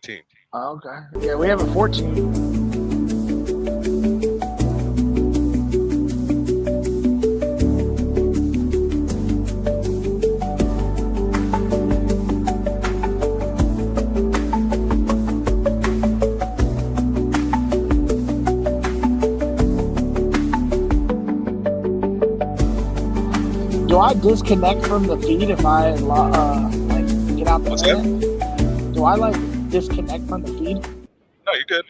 14. Oh, okay. Yeah, we have a 14. Do I disconnect from the feed if I like get out the What's internet? Do I like disconnect from the feed? No, you're good.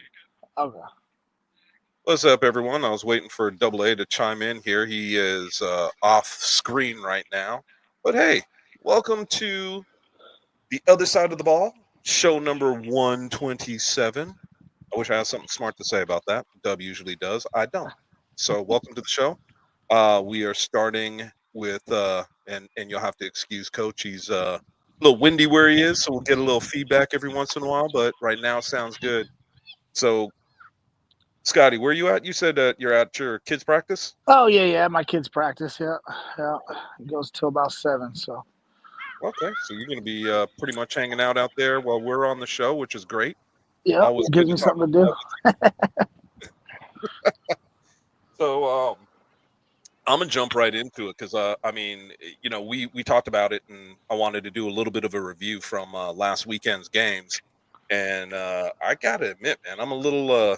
Okay. What's up, everyone? I was waiting for Double A to chime in here. He is off screen right now. But hey, welcome to the other side of the ball, show number 127. I wish I had something smart to say about that. Dub usually does. I don't. So welcome to the show. We are starting with, and you'll have to excuse Coach. He's a little windy where he is, so we'll get a little feedback every once in a while. But right now, sounds good. So, Scotty, where are you at? You said you're at your kids' practice. Oh yeah. My kids practice. Yeah. It goes till about 7. So. Okay, so you're going to be pretty much hanging out there while we're on the show, which is great. Yeah. Always good Gives to me talk something to do. So, I'm gonna jump right into it because I mean, we talked about it, and I wanted to do a little bit of a review from last weekend's games, and I gotta admit, man, I'm a little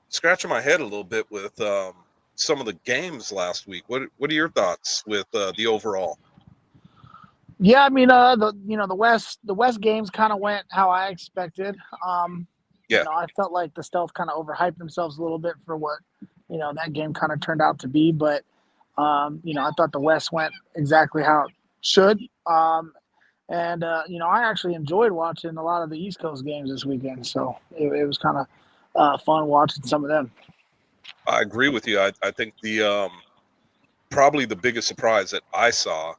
scratching my head a little bit with some of the games last week. What are your thoughts with the overall? Yeah, I mean, the West games kind of went how I expected. Yeah, I felt like the Stealth kind of overhyped themselves a little bit for what that game kind of turned out to be, but I thought the West went exactly how it should. And I actually enjoyed watching a lot of the East Coast games this weekend, so it was kind of fun watching some of them. I agree with you. I think the probably the biggest surprise that I saw,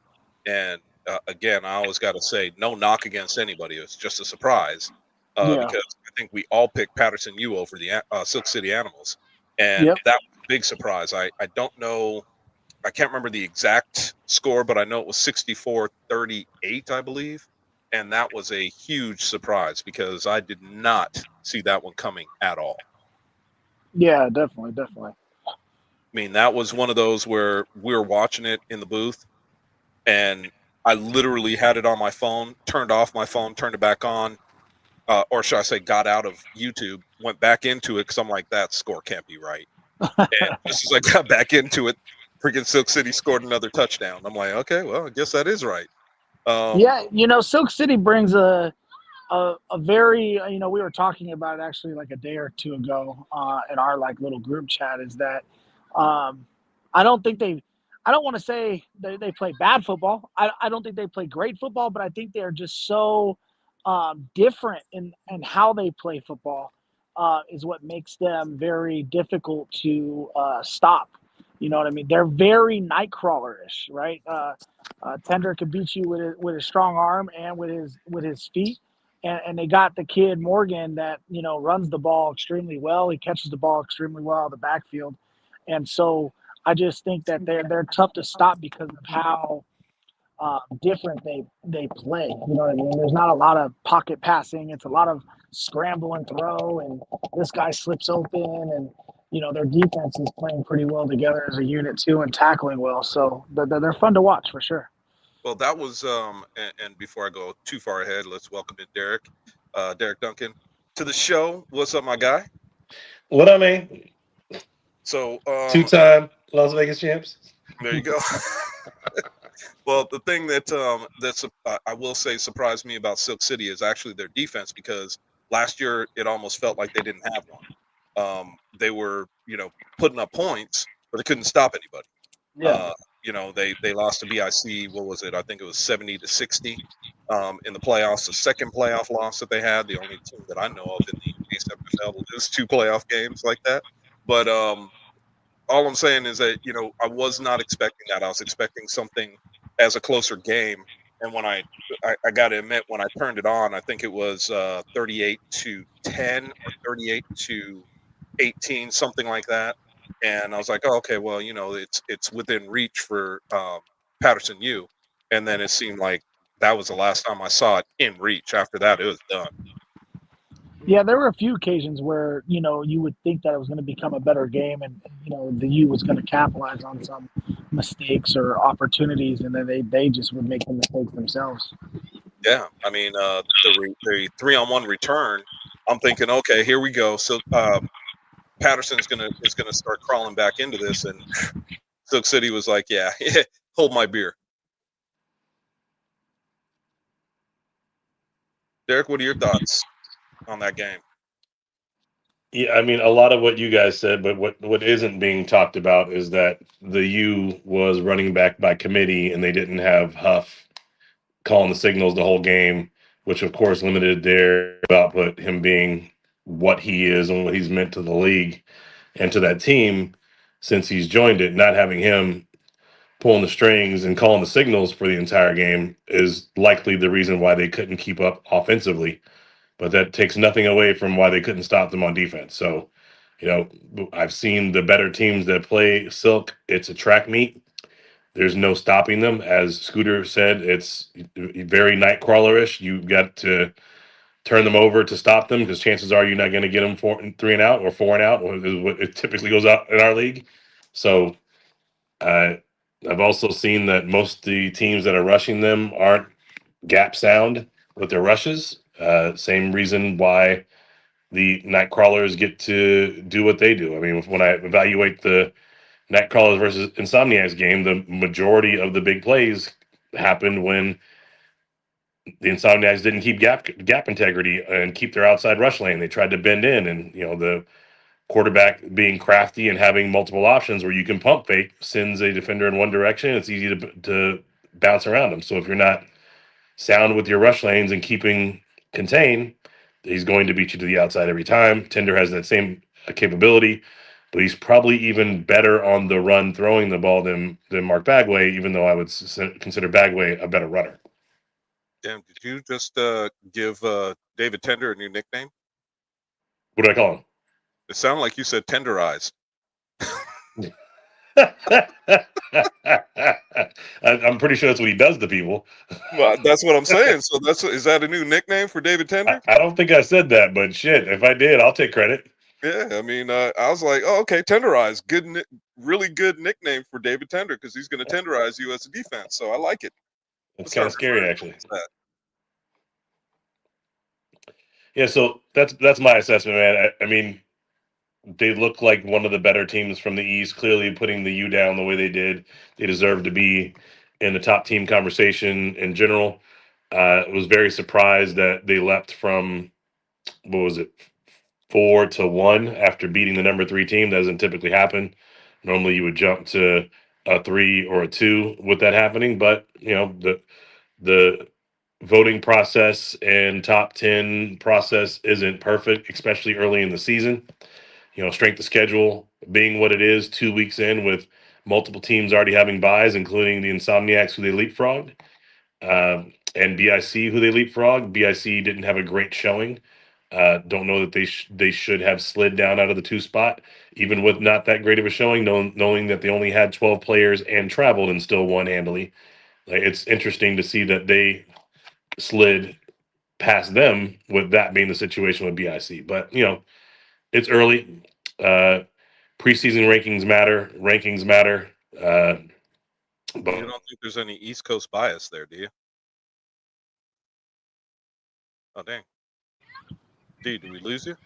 and again, I always got to say, no knock against anybody. It's just a surprise Yeah. because I think we all picked Patterson U over the Silk City Animals, and Yep. that was a big surprise. I don't know. I can't remember the exact score, but I know it was 64-38, I believe. And that was a huge surprise because I did not see that one coming at all. Yeah, definitely. I mean, that was one of those where we were watching it in the booth, and I literally had it on my phone, turned off my phone, turned it back on, or should I say, got out of YouTube, went back into it because I'm like, that score can't be right. And just as I got back into it, freaking Silk City scored another touchdown. I'm like, okay, well, I guess that is right. Yeah, Silk City brings a very we were talking about it actually like a day or two ago in our like little group chat is that I don't think I don't want to say they play bad football. I don't think they play great football, but I think they're just so different in how they play football is what makes them very difficult to stop. You know what I mean? They're very nightcrawlerish, right? Tender can beat you with his strong arm and with his feet, and they got the kid Morgan that runs the ball extremely well. He catches the ball extremely well out of the backfield, and so I just think that they're tough to stop because of how different they play. You know what I mean? There's not a lot of pocket passing. It's a lot of scramble and throw, and this guy slips open, and their defense is playing pretty well together as a unit too, and tackling well. So they're fun to watch for sure. Well, that was, and before I go too far ahead, let's welcome in Derek Duncan to the show. What's up, my guy? What I mean, So, two-time Las Vegas champs. there you go. Well, the thing that's I will say surprised me about Silk City is actually their defense because last year it almost felt like they didn't have one. They were putting up points, but they couldn't stop anybody. Yeah. They lost to BIC. What was it? I think it was 70-60 in the playoffs. The second playoff loss that they had. The only team that I know of in the A7FL to lose 2 playoff games like that. But all I'm saying is that I was not expecting that. I was expecting something as a closer game. And when I got to admit, when I turned it on, I think it was 38-10 or 38-18, something like that. And I was like, oh, okay, well, it's within reach for Patterson U. And then it seemed like that was the last time I saw it in reach. After that, it was done. Yeah, there were a few occasions where you would think that it was going to become a better game, and the U was going to capitalize on some mistakes or opportunities, and then they just would make the mistakes themselves. Yeah, I mean, the 3-on-1 return. I'm thinking, okay, here we go. So Patterson's gonna start crawling back into this, and Silk City was like, yeah, hold my beer. Derek, what are your thoughts on that game? Yeah, I mean, a lot of what you guys said, but what isn't being talked about is that the U was running back by committee, and they didn't have Huff calling the signals the whole game, which of course limited their output. Him being what he is and what he's meant to the league and to that team since he's joined it, not having him pulling the strings and calling the signals for the entire game is likely the reason why they couldn't keep up offensively. But that takes nothing away from why they couldn't stop them on defense. So, I've seen the better teams that play Silk. It's a track meet. There's no stopping them. As Scooter said, it's very nightcrawlerish. You've got to turn them over to stop them because chances are you're not going to get them 3 and out or 4 and out, is what it typically goes out in our league. So uh, I've also seen that most of the teams that are rushing them aren't gap sound with their rushes. Same reason why the night crawlers get to do what they do. I mean, when I evaluate the night crawlers versus Insomniacs game, the majority of the big plays happened when the Insomniacs didn't keep gap integrity and keep their outside rush lane. They tried to bend in, and the quarterback being crafty and having multiple options where you can pump fake sends a defender in one direction. It's easy to bounce around them. So if you're not sound with your rush lanes and keeping contain, he's going to beat you to the outside every time. Tender has that same capability, but he's probably even better on the run throwing the ball than Mark Bagway, even though I would consider Bagway a better runner. Damn, did you just give David Tender a new nickname? What do I call him? It sounded like you said tenderized. I'm pretty sure that's what he does to people. Well, that's what I'm saying. So is that a new nickname for David Tender? I don't think I said that, but shit, if I did, I'll take credit. Yeah, I mean, I was like, oh, okay, tenderized, good, really good nickname for David Tender because he's going to tenderize you as a defense. So I like it. It's kind of scary, actually. That. Yeah, so that's my assessment, man. I mean, they look like one of the better teams from the East. Clearly, putting the U down the way they did, they deserve to be in the top team conversation in general. Was very surprised that they leapt from, what was it, 4-1 after beating the number 3 team. That doesn't typically happen. Normally, you would jump to a 3 or a 2 with that happening. But the voting process and top 10 process isn't perfect, especially early in the season. Strength of schedule being what it is 2 weeks in with multiple teams already having buys, including the Insomniacs who they leapfrogged, and BIC who they leapfrogged. BIC didn't have a great showing. Don't know that they should have slid down out of the 2 spot, even with not that great of a showing, knowing that they only had 12 players and traveled and still won handily. It's interesting to see that they slid past them with that being the situation with BIC. But, it's early. Preseason rankings matter. Rankings matter. But You don't think there's any East Coast bias there, do you? Oh, dang. D, did we lose you?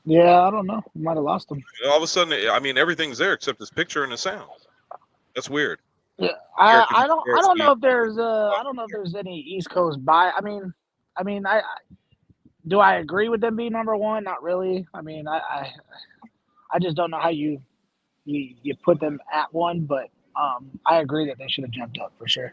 Yeah, I don't know. We might have lost him. All of a sudden, I mean, everything's there except his picture and the sound. That's weird. Yeah, Eric, I don't know if there's I don't know if there's any East Coast buy. I do I agree with them being number one? Not really. I mean, I just don't know how you put them at one, but I agree that they should have jumped up for sure.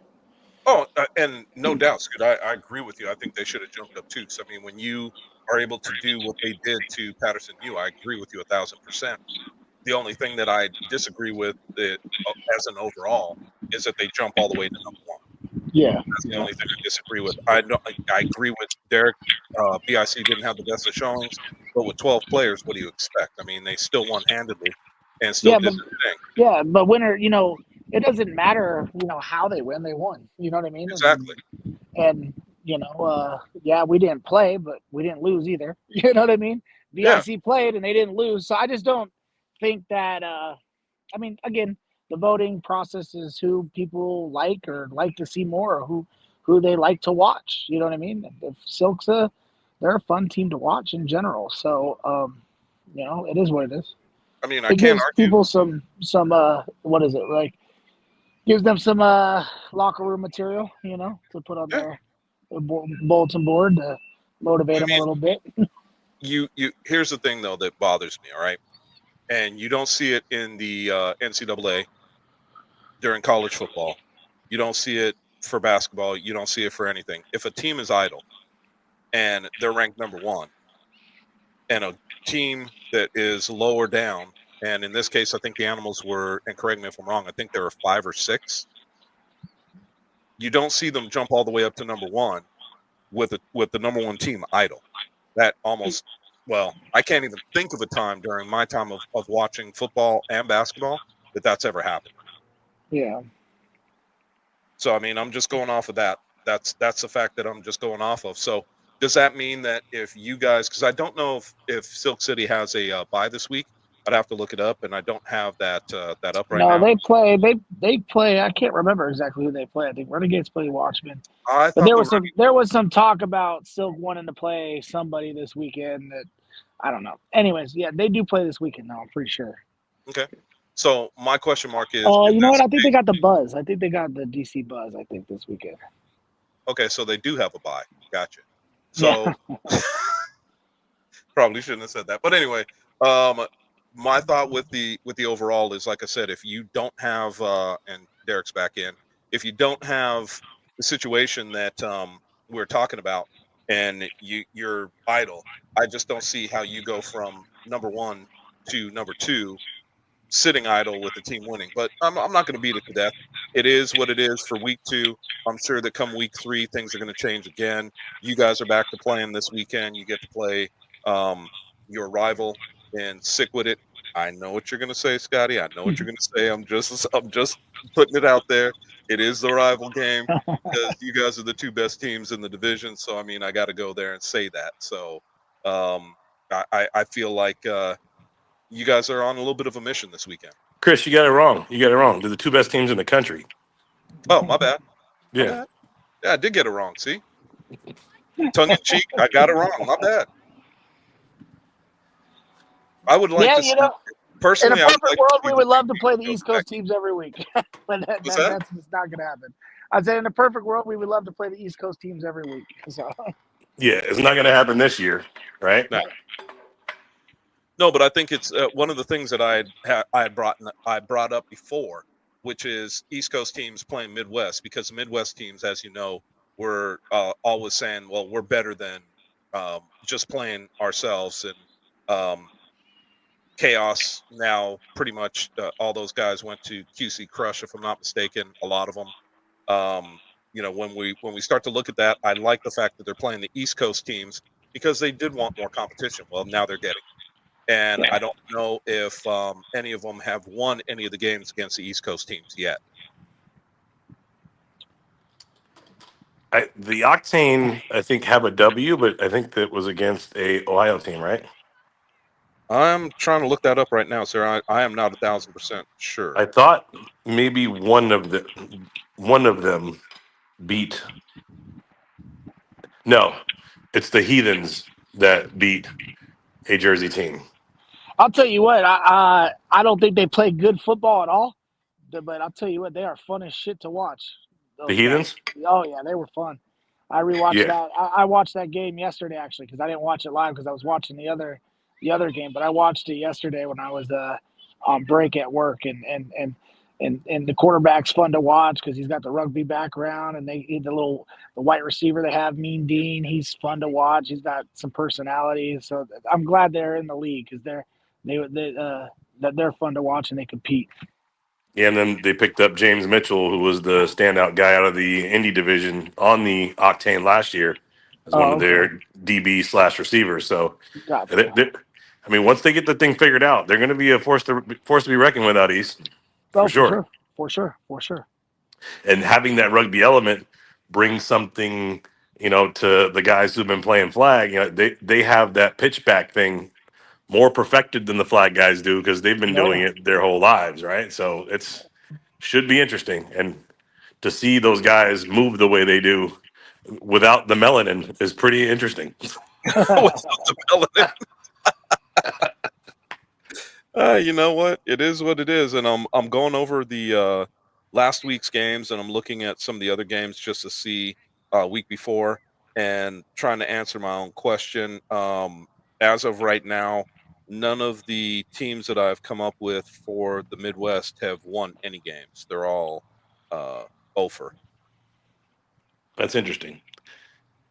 Oh, and no doubt, Scoot. I agree with you. I think they should have jumped up too. Because I mean, when you are able to do what they did to Patterson U, I agree with you 1,000%. The only thing that I disagree with it as an overall is that they jump all the way to number one. Yeah, That's the only thing I disagree with. I agree with Derek. BIC didn't have the best of showings, but with 12 players, what do you expect? I mean, they still won handedly and still did the thing. Yeah, but winner, it doesn't matter, how they win, they won. You know what I mean? Exactly. And Yeah, we didn't play, but we didn't lose either. You know what I mean? Yeah. VIC played and they didn't lose. So I just don't think that. I mean, again, the voting process is who people like or like to see more, or who they like to watch. You know what I mean? If Silk's they're a fun team to watch in general. So it is what it is. I mean, I It can't gives argue. people some what is it like? Gives them some locker room material, to put on Yeah. their bulletin board to motivate I them a mean, little bit. you. Here's the thing though that bothers me. All right, and you don't see it in the NCAA during college football. You don't see it for basketball. You don't see it for anything. If a team is idle and they're ranked number one, and a team that is lower down, and in this case, I think the Animals were, and correct me if I'm wrong, I think there were 5 or 6. You don't see them jump all the way up to number one with the number one team idle. That almost, well, I can't even think of a time during my time of watching football and basketball that's ever happened. Yeah. So I mean, I'm just going off of that. That's the fact that I'm just going off of. So does that mean that if you guys, because I don't know if Silk City has a bye this week, I'd have to look it up, and I don't have that up right No, now. they play. I can't remember exactly who they play. I think Renegades play Watchmen. I But thought there was some talk about Silk wanting to play somebody this weekend that I don't know. Anyways, yeah, they do play this weekend though, I'm pretty sure. Okay. So my question mark is. Oh, you know what? this I think they got the Buzz. I think they got the DC Buzz. I think this weekend. okay? So they do have a bye. Gotcha. So probably shouldn't have said that, but anyway, my thought with the overall is, like I said, if you don't have and Derek's back in, if you don't have the situation that we're talking about, and you're idle, I just don't see how you go from number one to number two sitting idle with the team winning. But I'm not going to beat it to death. It is what it is for week 2. I'm sure that come week 3, things are going to change again. You guys are back to playing this weekend. You get to play your rival and sick with it. I know what you're going to say, Scotty. I know what you're going to say. I'm just putting it out there. It is the rival game because you guys are the 2 best teams in the division. So I mean, I got to go there and say that. So I feel like you guys are on a little bit of a mission this weekend. Chris, you got it wrong. They're the 2 best teams in the country. Oh, my bad. Yeah. My bad. Yeah, I did get it wrong. See? Tongue in cheek, I got it wrong. My bad. I would like to see, personally, in a perfect world, we would love to play the teams East go Coast back. teams every week. But that? that's just not going to happen. I said, in a perfect world, we would love to play the East Coast teams every week. So. Yeah, it's not going to happen this year, right? No, but I think it's one of the things that I had brought up before, which is East Coast teams playing Midwest, because the Midwest teams, as you know, were always saying, well, we're better than just playing ourselves. And Chaos now pretty much all those guys went to QC Crush, if I'm not mistaken, a lot of them. When we start to look at that, I like the fact that they're playing the East Coast teams because they did want more competition. Well, now they're getting it. And I don't know if any of them have won any of the games against the East Coast teams yet. The Octane, I think, have a W, but I think that was against a Ohio team, right? I'm trying to look that up right now, sir. I am not 1,000% sure. I thought maybe one of them beat. No, it's the Heathens that beat a Jersey team. I'll tell you what, I don't think they play good football at all, but I'll tell you what, they are fun as shit to watch. The Heathens? Oh yeah, they were fun. I rewatched that. I watched that game yesterday actually because I didn't watch it live because I was watching the other game, but I watched it yesterday when I was on break at work, and the quarterback's fun to watch because he's got the rugby background, and the white receiver they have, Mean Dean, he's fun to watch. He's got some personality, so I'm glad they're in the league because they're fun to watch and they compete. Yeah, and then they picked up James Mitchell, who was the standout guy out of the Indy division on the Octane last year, as one of their DB/receivers. So, I mean, once they get the thing figured out, they're going to be a force to be reckoned with out east, for sure. For sure. And having that rugby element brings something to the guys who've been playing flag, they have that pitch back thing more perfected than the flag guys do because they've been doing it their whole lives, right? So it's should be interesting, and to see those guys move the way they do without the melanin is pretty interesting. Without the melanin. You know what? It is what it is, and I'm going over the last week's games, and I'm looking at some of the other games just to see week before, and trying to answer my own question. As of right now, none of the teams that I've come up with for the Midwest have won any games. They're all over. That's interesting.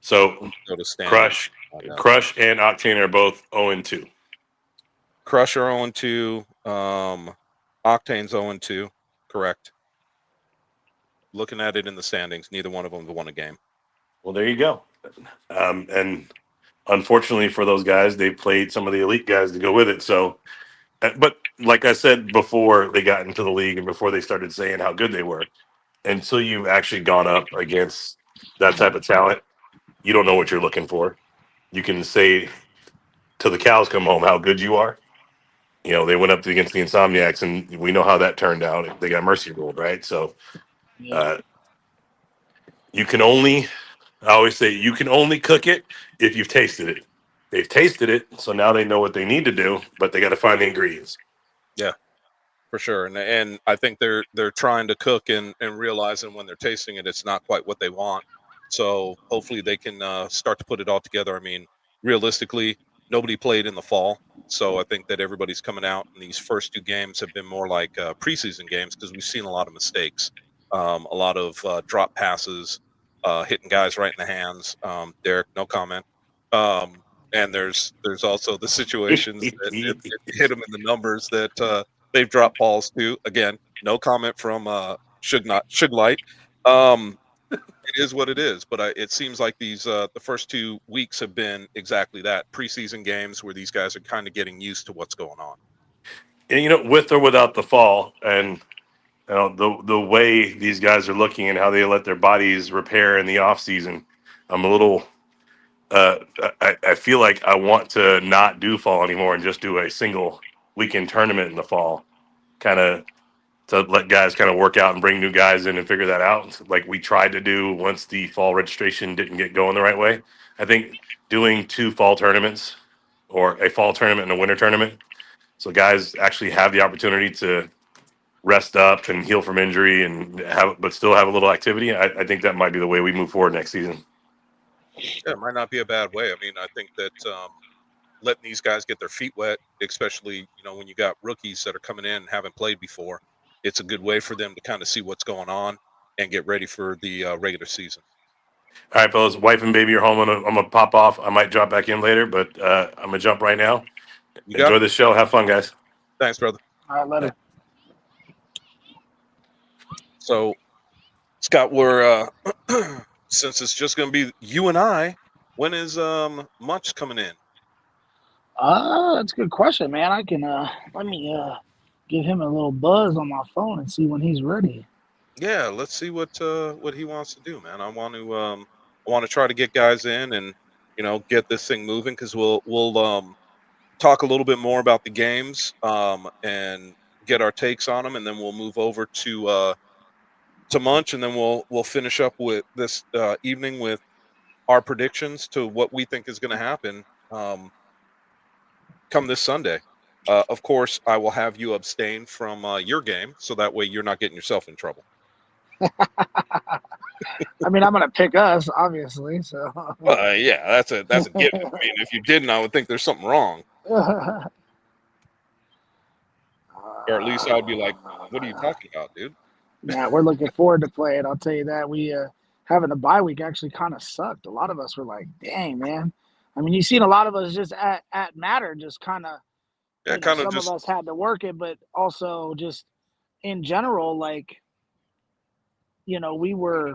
So Go to standings. Crush and Octane are both 0-2. Crush are 0-2. Octane's 0-2. Correct. Looking at it in the standings, neither one of them have won a game. Well, there you go. And unfortunately for those guys, they played some of the elite guys to go with it. So, but like I said before they got into the league and before they started saying how good they were, until you've actually gone up against that type of talent, you don't know what you're looking for. You can say till the cows come home how good you are. They went up against the Insomniacs, and we know how that turned out. They got mercy ruled, right? So, you can only, I always say, you can only cook it if you've tasted it. They've tasted it, so now they know what they need to do, but they got to find the ingredients. Yeah, for sure. And I think they're trying to cook and realizing when they're tasting it, it's not quite what they want. So hopefully they can start to put it all together. I mean, realistically, nobody played in the fall. So I think that everybody's coming out, and these first two games have been more like preseason games because we've seen a lot of mistakes, a lot of drop passes, hitting guys right in the hands. Derek, no comment. And there's also the situations that hit them in the numbers that they've dropped balls to. Again, no comment from Shug Light. It is what it is, but it seems like these the first 2 weeks have been exactly that, preseason games where these guys are kind of getting used to what's going on. And with or without the fall, and the way these guys are looking and how they let their bodies repair in the off season, I'm a little. I feel like I want to not do fall anymore and just do a single weekend tournament in the fall, kind of to let guys kind of work out and bring new guys in and figure that out, like we tried to do once the fall registration didn't get going the right way. I think doing 2 fall tournaments or a fall tournament and a winter tournament, so guys actually have the opportunity to rest up and heal from injury and but still have a little activity. I think that might be the way we move forward next season. Yeah, it might not be a bad way. I mean, I think that letting these guys get their feet wet, especially when you got rookies that are coming in and haven't played before, it's a good way for them to kind of see what's going on and get ready for the regular season. All right, fellas, wife and baby are home. I'm gonna pop off. I might drop back in later, but I'm gonna jump right now. Enjoy the show. Have fun, guys. Thanks, brother. All right, later. So, Scott, we're since it's just going to be you and I, when is Munch coming in? That's a good question, man. I can let me give him a little buzz on my phone and see when he's ready. Yeah, let's see what he wants to do, man. I want to try to get guys in and get this thing moving because we'll talk a little bit more about the games and get our takes on them, and then we'll move over to Munch, and then we'll finish up with this evening with our predictions to what we think is going to happen come this Sunday. Of course, I will have you abstain from your game, so that way you're not getting yourself in trouble. I mean, I'm going to pick us, obviously. So yeah, that's a given. I mean, if you didn't, I would think there's something wrong. Or at least I'd be like, "What are you talking about, dude?" Yeah, we're looking forward to play it. I'll tell you that. We having a bye week actually kind of sucked. A lot of us were like, "Dang, man." I mean, you've seen a lot of us just at Matter just kind of. Yeah, some of us had to work it, but also just in general, like, we were,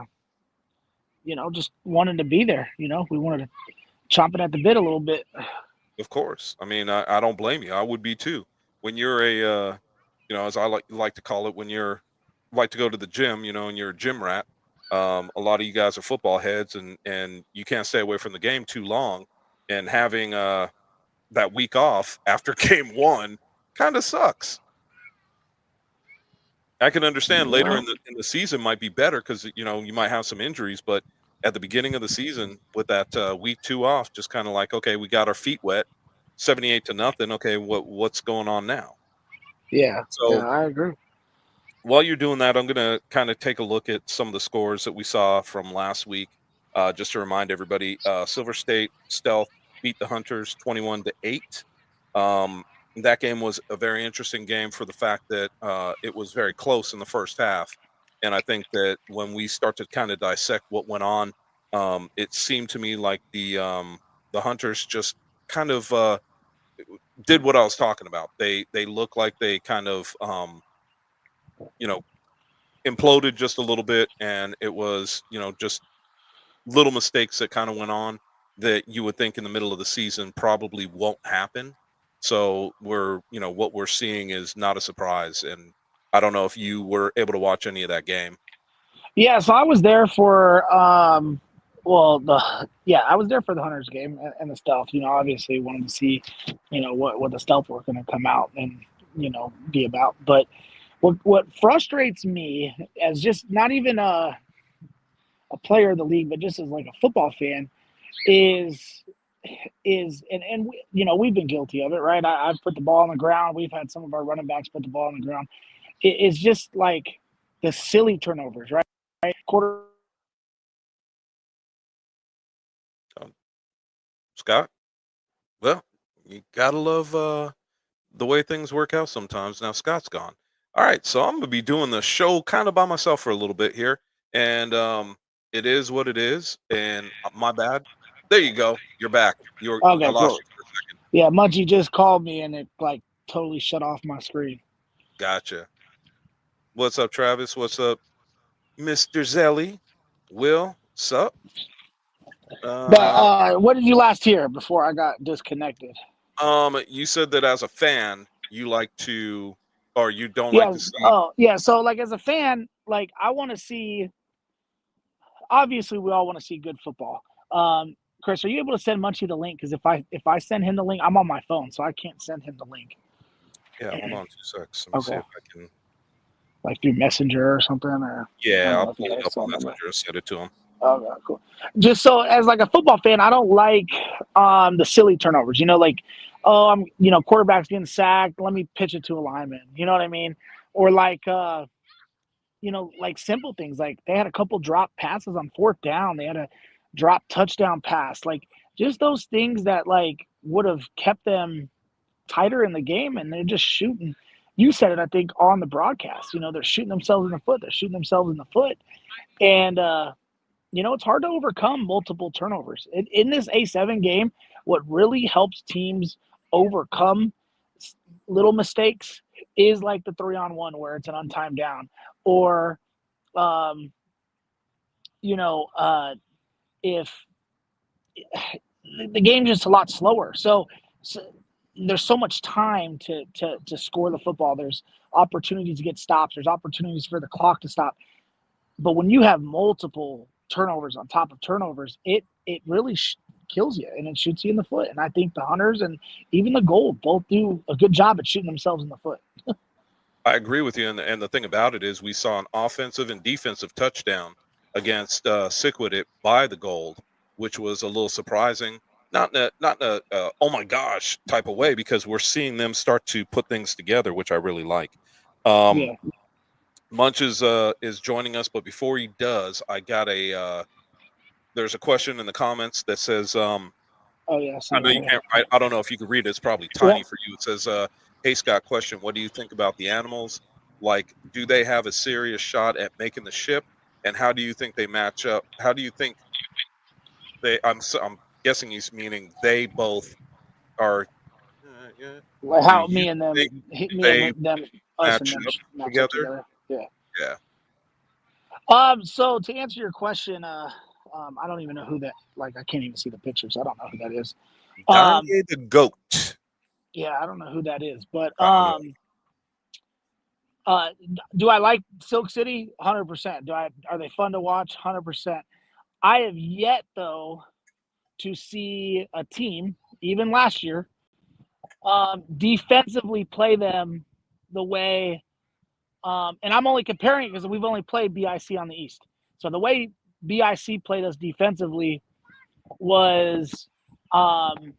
just wanted to be there. We wanted to chomp it at the bit a little bit. Of course. I mean, I don't blame you. I would be too. When you're as I like to call it, when you're like to go to the gym, and you're a gym rat, A lot of you guys are football heads, and you can't stay away from the game too long. And having that week off after game one kind of sucks. I can understand later in the season might be better because you might have some injuries, but at the beginning of the season with that week 2 off, just kind of like, okay, we got our feet wet, 78-0. Okay, what's going on now? Yeah, So I agree. while you're doing that, I'm going to kind of take a look at some of the scores that we saw from last week. Just to remind everybody, Silver State Stealth beat the Hunters 21-8. That game was a very interesting game for the fact that it was very close in the first half. And I think that when we start to kind of dissect what went on, it seemed to me like the Hunters just kind of did what I was talking about. They look like they kind of you know imploded just a little bit, and it was just little mistakes that kind of went on that you would think in the middle of the season probably won't happen. So what we're seeing is not a surprise, and I don't know if you were able to watch any of that game. Yeah, so I was there for I was there for the Hunters game and the Stealth. Obviously wanted to see, what the Stealth were going to come out and be about. But what frustrates me as just not even a player of the league, but just as like a football fan, is we've been guilty of it, right? I've put the ball on the ground. We've had some of our running backs put the ball on the ground. It's just like the silly turnovers, right? Quarter. Scott, well, you gotta love the way things work out sometimes. Now Scott's gone. All right, so I'm gonna be doing the show kind of by myself for a little bit here, and it is what it is. And my bad. There you go. You're back. I Okay, lost cool. you for a second. Yeah, Munchie just called me and it like totally shut off my screen. Gotcha. What's up, Travis? What's up, Mr. Zelly? Will, what's up? But Uh, what did you last hear before I got disconnected? you said that as a fan, you like to, or you don't like Yeah. to see. Oh, yeah. So like as a fan, like I want to see. Obviously, we all want to see good football. Chris, are you able to send Munchie the link? Because if I send him the link, I'm on my phone, so I can't send him the link. Yeah, hold on 2 seconds. Let me see Okay. if I can. Like through Messenger or something, or I Yeah, don't I'll know if you pull got it a up on phone number. Messenger and send it to him. Okay, cool. Just so as like a football fan, I don't like the silly turnovers. Like, oh, quarterback's getting sacked. Let me pitch it to a lineman. You know what I mean? Or like like simple things. Like they had a couple drop passes on fourth down. They had a drop touchdown pass. Like just those things that like would have kept them tighter in the game, and they're just shooting. You said it, I think, on the broadcast. They're shooting themselves in the foot. They're shooting themselves in the foot, and it's hard to overcome multiple turnovers. In this A7 game, what really helps teams overcome little mistakes is like the 3-on-1 where it's an untimed down, or um, if the game's just a lot slower. So there's so much time to score the football. There's opportunities to get stops. There's opportunities for the clock to stop. But when you have multiple turnovers on top of turnovers, it really kills you and it shoots you in the foot. And I think the Hunters and even the Gold both do a good job at shooting themselves in the foot. I agree with you, and the thing about it is we saw an offensive and defensive touchdown against Sickwit by the Gold, which was a little surprising. Not in a oh my gosh type of way, because we're seeing them start to put things together, which I really like. Um, Yeah. Munch is joining us, but before he does, I got there's a question in the comments that says Oh yeah. I see I know that you here. can't write. I don't know if you can read it. It's probably Yeah. tiny for you. It says, "Hey Scott, question: what do you think about the animals? Like, do they have a serious shot at making the ship? And how do you think they match up? How do you think they? I'm guessing he's meaning they both are. Yeah. Like Do how you me and think them, they us and match them up match up together? together. Yeah. Yeah. So to answer your question, I don't even know who that. Like, I can't even see the picture, so I don't know who that is. Danye the goat. Yeah, I don't know who that is, but I don't know. Do I like Silk City? 100%. Are they fun to watch? 100%. I have yet though to see a team, even last year, defensively play them the way. And I'm only comparing it because we've only played BIC on the East. So the way BIC played us defensively was, um,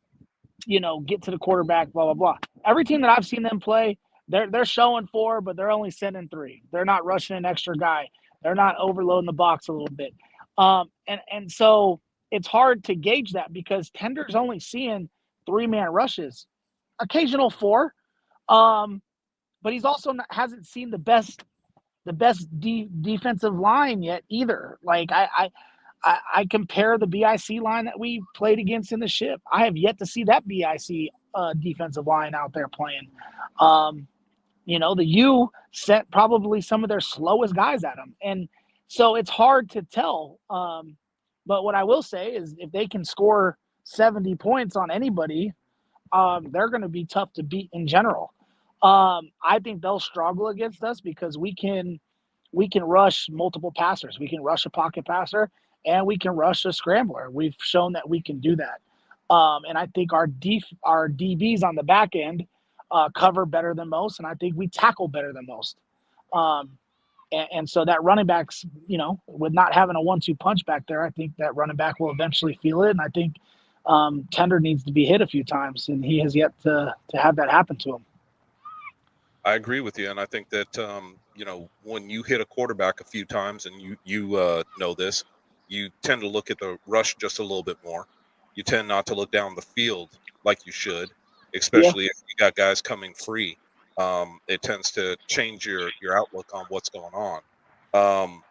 get to the quarterback, blah blah blah. Every team that I've seen them play, they're showing 4, but they're only sending 3. They're not rushing an extra guy. They're not overloading the box a little bit. And so it's hard to gauge that because Tender's only seeing 3-man rushes, occasional 4. But he's also hasn't seen the best defensive line yet either. Like I compare the BIC line that we played against in the ship. I have yet to see that BIC defensive line out there playing. The U sent probably some of their slowest guys at them, and so it's hard to tell. But what I will say is, if they can score 70 points on anybody, they're going to be tough to beat in general. I think they'll struggle against us because we can rush multiple passers. We can rush a pocket passer and we can rush a scrambler. We've shown that we can do that. And I think our DBs on the back end cover better than most, and I think we tackle better than most. Um, and so that running backs, with not having a 1-2 punch back there, I think that running back will eventually feel it. And I think Tender needs to be hit a few times, and he has yet to have that happen to him. I agree with you, and I think that when you hit a quarterback a few times, and you know this, you tend to look at the rush just a little bit more. You tend not to look down the field like you should, Yeah. especially if you got guys coming free. It tends to change your outlook on what's going on.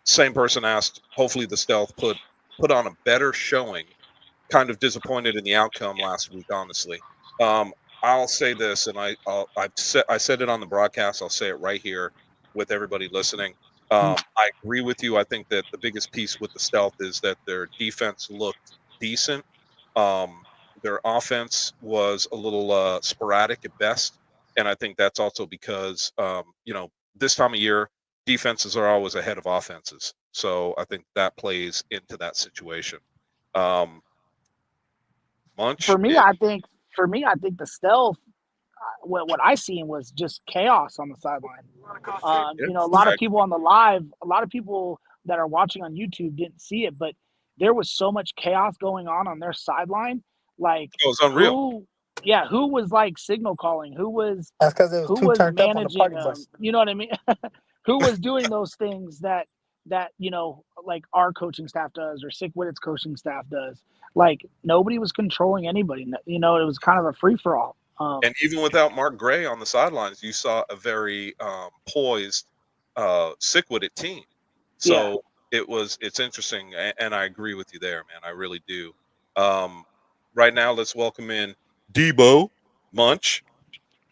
Same person asked. Hopefully, the Stealth put on a better showing. Kind of disappointed in the outcome last week, honestly. I'll say this, and I said it on the broadcast. I'll say it right here with everybody listening. I agree with you. I think that the biggest piece with the Stealth is that their defense looked decent. Um, their offense was a little sporadic at best, and I think that's also because this time of year defenses are always ahead of offenses. So I think that plays into that situation. Um, Munch, For me, I think the Stealth, what I seen was just chaos on the sideline. yeah, A lot of I, people on the live, a lot of people that are watching on YouTube didn't see it, but there was so much chaos going on their sideline. Like it was unreal. who was like signal calling? That's because it was Who too was turned up on the managing party them? bus. You know what I mean? Who was doing those things that like our coaching staff does or Sick Witted's coaching staff does? Like nobody was controlling anybody. It was kind of a free for all. And even without Mark Gray on the sidelines, you saw a very poised, sick-witted team. Yeah. So it's interesting, and I agree with you there, man. I really do. Um, right now, let's welcome in Debo Munch.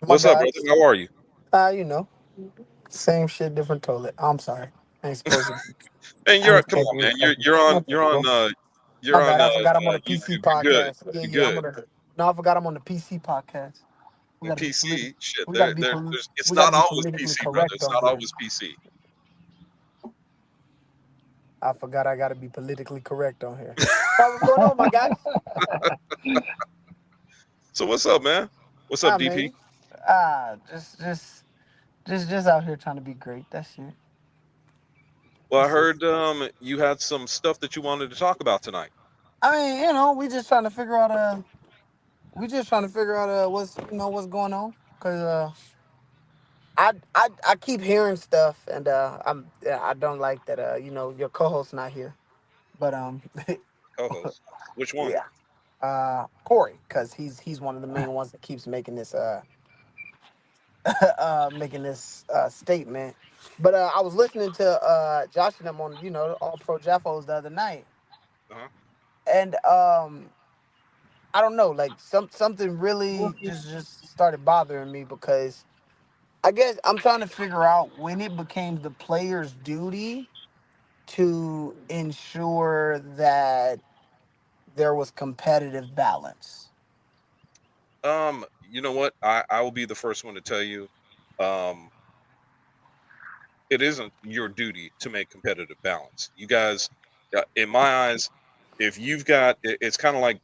My What's up, brother? guys, How are you? you know, same shit, different toilet. I'm sorry. I ain't supposed to. And I ain't come supposed on, to be man. You're fucking. you're on My you're bad, on bro. uh My you're on bad. I forgot I'm on the PC YouTube. You're good. podcast. Yeah, You're yeah. I'm good. on the. No, I forgot I'm on the PC podcast. We And gotta be politi- PC shit. We gotta be. It's We gotta not be always politically PC, brother. correct It's on not here. always PC. I forgot I gotta be politically correct on here. What's going on, my guys? So what's up, man? What's up, Ah, DP? man. Just out here trying to be great. That's it. Well, I That's it. heard you had some stuff that you wanted to talk about tonight. I mean, we just trying to figure out what's going on, cause I keep hearing stuff, and I don't like that your co-host not here, but Co-host. Which one? yeah, Corey, cause he's one of the main ones that keeps making this statement. But I was listening to Josh and them on All Pro Jaffos the other night, Uh-huh. and I don't know, like something really just started bothering me because I guess I'm trying to figure out when it became the player's duty to ensure that there was competitive balance. You know what? I will be the first one to tell you. Um, it isn't your duty to make competitive balance. You guys, in my eyes, if you've got, it's kind of like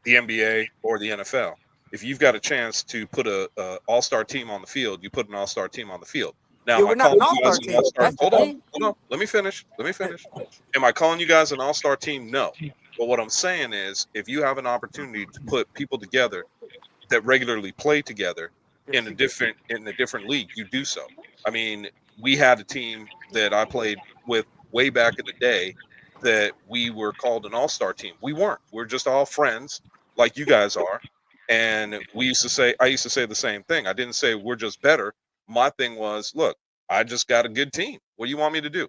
the NBA or the NFL. If you've got a chance to put a all-star team on the field, you put an all-star team on the field. Now, Yeah, am I we're not calling an you guys all-star an team. all-star? That's the thing. Hold on. Let me finish. Let me finish. Am I calling you guys an all-star team? No. But what I'm saying is, if you have an opportunity to put people together that regularly play together in a different league, you do so. I mean, we had a team that I played with way back in the day that we were called an all-star team. We weren't. We're just all friends like you guys are. And I used to say the same thing. I didn't say we're just better. My thing was, look, I just got a good team. What do you want me to do?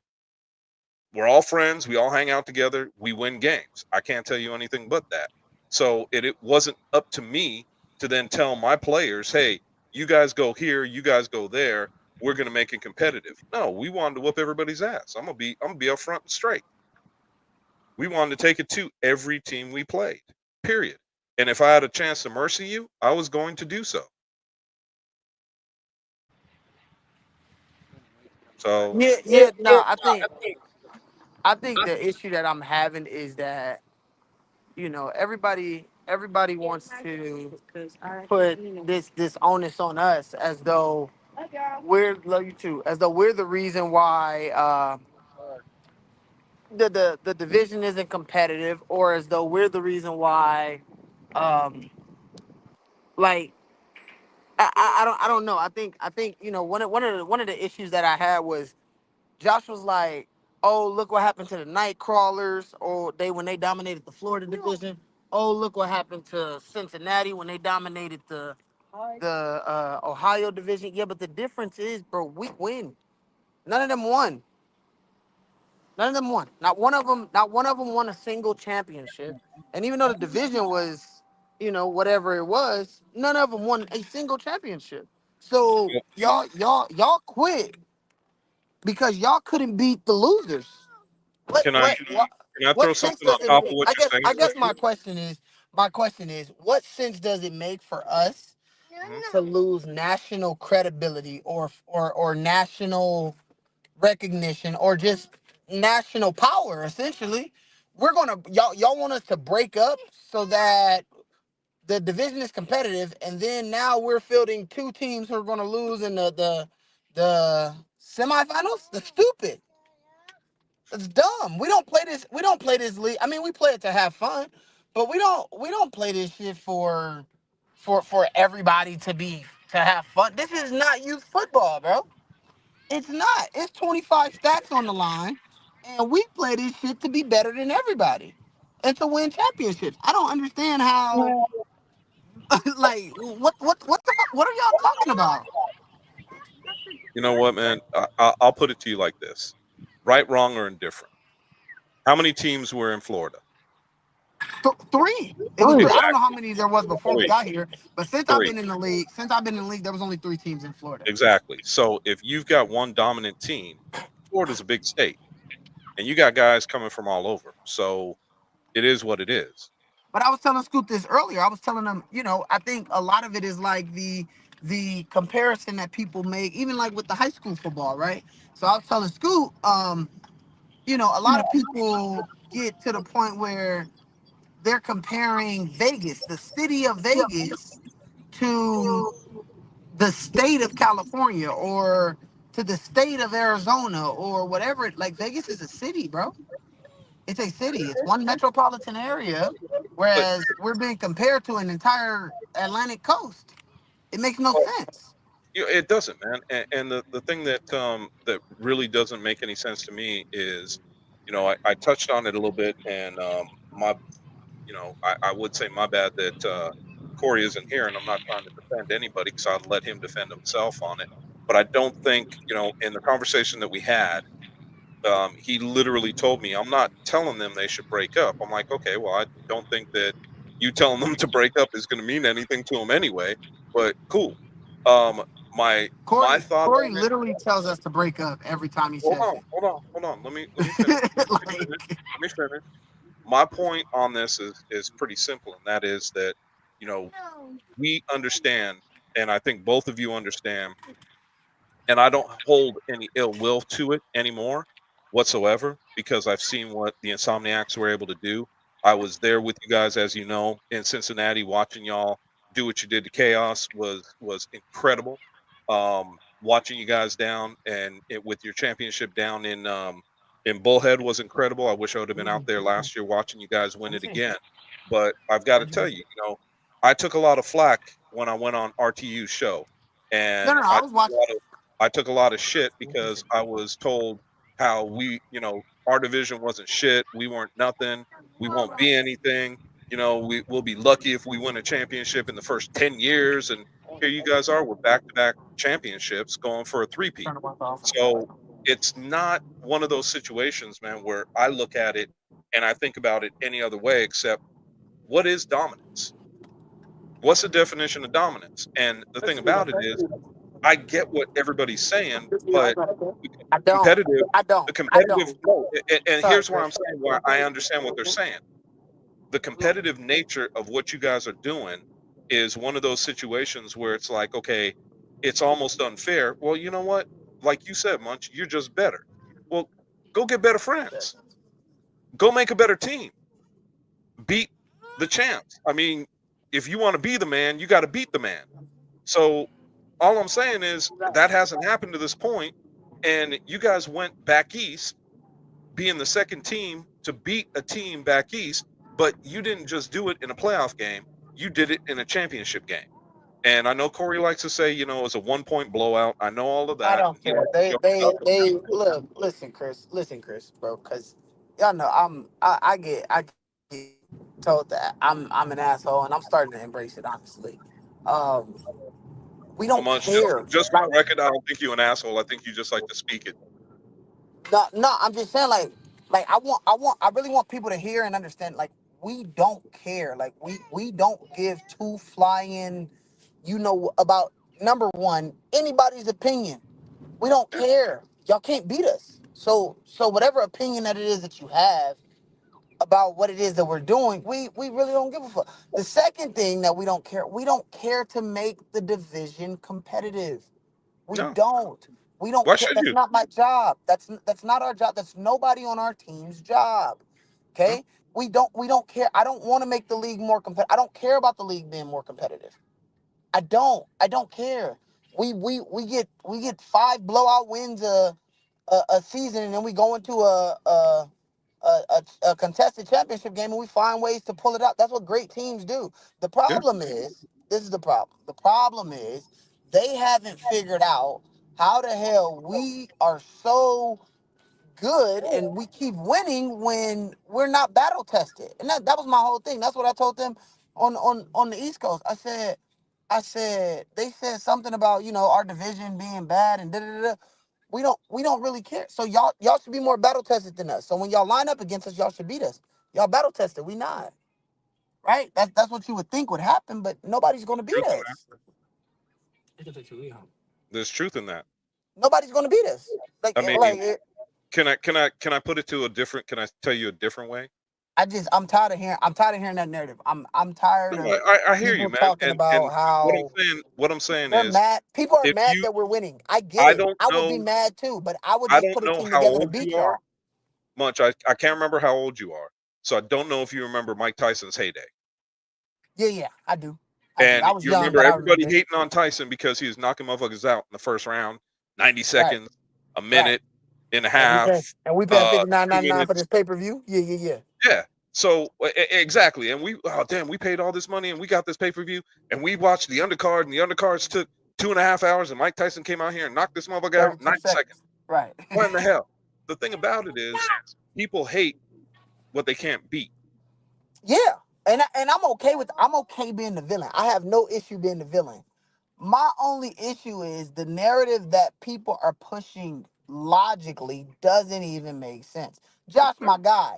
We're all friends. We all hang out together. We win games. I can't tell you anything but that. So it wasn't up to me to then tell my players, hey, you guys go here, you guys go there. We're going to make it competitive. No, we wanted to whoop everybody's ass. I'm gonna be upfront and straight. We wanted to take it to every team we played. Period. And if I had a chance to mercy you, I was going to do so. So Yeah, yeah. No, I think the issue that I'm having is that everybody wants to put this onus on us as though we're love you too, as though we're the reason why the division isn't competitive, or as though we're the reason why um like I don't know. I think one of the issues that I had was Josh was like, "Oh, look what happened to the night crawlers," or they when they dominated the Florida division. Oh, look what happened to Cincinnati when they dominated the Ohio division. Yeah, but the difference is, bro, we win. None of them won. None of them won. Not one of them. Not one of them won a single championship. And even though the division was, whatever it was, none of them won a single championship. So y'all quit because y'all couldn't beat the losers. What can I what what can I what throw sense something on does it top of make? what I you're guess saying, I guess Christian? my question is what sense does it make for us Mhm. to lose national credibility or national recognition or just national power essentially? Y'all want us to break up so that the division is competitive, and then now we're fielding two teams who are going to lose in the semifinals. That's stupid. It's dumb. We don't play this. We don't play this league. I mean, we play it to have fun, but we don't play this shit for everybody to have fun. This is not youth football, bro. It's not. It's 25 stats on the line, and we play this shit to be better than everybody and to win championships. I don't understand how. Like, what are y'all talking about? You know what, man? I'll put it to you like this: right, wrong, or indifferent. How many teams were in Florida? Three. It was Three. three. I don't know how Exactly. many there was before we Three. got here, but Three. since I've been in the league, there was only three teams in Florida. Exactly. So if you've got one dominant team, Florida's a big state, and you got guys coming from all over. So it is what it is. But I was telling Scoot this earlier. I was telling them, I think a lot of it is like the comparison that people make, even like with the high school football, right? So I was telling Scoot, a lot of people get to the point where they're comparing Vegas, the city of Vegas, to the state of California or to the state of Arizona or whatever. Like Vegas is a city, bro. It's a city. It's one metropolitan area, But whereas we're being compared to an entire Atlantic coast. It makes no well, sense. it doesn't, man. And the thing that really doesn't make any sense to me is, I touched on it a little bit, and my I would say my bad that Corey isn't here, and I'm not trying to defend anybody because I'd let him defend himself on it. But I don't think, in the conversation that we had, he literally told me, I'm not telling them they should break up. I'm like, okay, well, I don't think that you telling them to break up is going to mean anything to them anyway. But cool. Um, my Corey thought Corey on it. literally tells us to break up every time he Hold says on, it. hold on, hold on. Let me finish. Let me finish. Like, Let me finish. My point on this is pretty simple, and that is that you know we understand, and I think both of you understand and I don't hold any ill will to it anymore whatsoever because I've seen what the Insomniacs were able to do. I was there with you guys, as you know, in Cincinnati, watching y'all do what you did to Chaos was incredible. Watching you guys down and it with your championship down in Bullhead was incredible. I wish I would have been out there last year watching you guys win it again. But I've got to tell you, I took a lot of flack when I went on RTU's show, No, and no, I was watching. I took a lot of shit because I was told how our division wasn't shit. We weren't nothing. We won't be anything. We'll be lucky if we win a championship in the first 10 years. And here you guys are with back to back championships going for a three-peat. So it's not one of those situations, man, where I look at it and I think about it any other way except what is dominance? What's the definition of dominance? And the thing about it is, I get what everybody's saying, but the I don't. competitive, I don't. the I competitive, don't. no, and Sorry, here's why Chris. I'm saying why I understand what they're saying. The competitive nature of what you guys are doing is one of those situations where it's like, okay, it's almost unfair. Well, you know what? Like you said, Munch, you're just better. Well, go get better friends. Go make a better team. Beat the champs. I mean, if you want to be the man, you got to beat the man. So all I'm saying is that hasn't happened to this point, and you guys went back east, being the second team to beat a team back east, but you didn't just do it in a playoff game; you did it in a championship game. And I know Corey likes to say, it was a 1-point blower. I know all of I that. don't care. They look. Listen, Chris, bro. Because y'all know I get told that I'm an asshole, and I'm starting to embrace it. Honestly, um, we Well, don't Munch, just care. just for the Like, record, I don't think you're an asshole. I think you just like to speak it. no, no. I'm just saying, like I really want people to hear and understand. Like, we don't care. Like, we don't give two flying, about number one anybody's opinion. We don't Yeah, care. Y'all can't beat us. So whatever opinion that it is that you have about what it is that we're doing, we really don't give a fuck. The second thing that we don't care to make the division competitive. We no. don't. We don't Why care. should That's you? not my job. That's not our job. That's nobody on our team's job. No, Okay? We don't care. I don't want to make the league more competitive. I don't care about the league being more competitive. I don't. I don't care. We get 5 blowout wins a season, and then we go into a contested championship game, and we find ways to pull it out. That's what great teams do. The yeah, problem is, this is the problem. The problem is they haven't figured out how the hell we are so good and we keep winning when we're not battle tested. And that was my whole thing. That's what I told them on the East Coast. I said they said something about, our division being bad and da da da. We don't really care. So y'all should be more battle tested than us. So when y'all line up against us, y'all should beat us. Y'all battle tested. We not. Right? That's what you would think would happen, but nobody's gonna beat truth in that. us. There's truth in that. Nobody's gonna beat us. Like I mean, like can I put it to a different? Can I tell you a different way? I'm tired of hearing that narrative. I'm tired No, of I hear you, people man. talking And about how what I'm saying they're is, mad. People are if mad you, that we're winning. I get I it. don't I would be know, mad too, but I would I just don't put a know team how together to old beat you are, y'all. Munch. I can't remember how old you are, so I don't know if you remember Mike Tyson's heyday. Yeah, yeah, I do. I do. I And was you young, remember but I everybody remember it. hating on Tyson because he was knocking motherfuckers out in the first round, 90 Right, seconds, a right. minute and a And we half, pay and we paying 59.99 for 2 minutes. this pay-per-view. Yeah, yeah, yeah. Yeah. So exactly, and oh damn, we paid all this money and we got this pay per view, and we watched the undercard, and the undercards took 2.5 hours, and Mike Tyson came out here and knocked this motherfucker out in 32 90 seconds. seconds. Right. What in the hell? The thing about it is, people hate what they can't beat. Yeah. And I'm okay being the villain. I have no issue being the villain. My only issue is the narrative that people are pushing logically doesn't even make sense. Josh, my guy.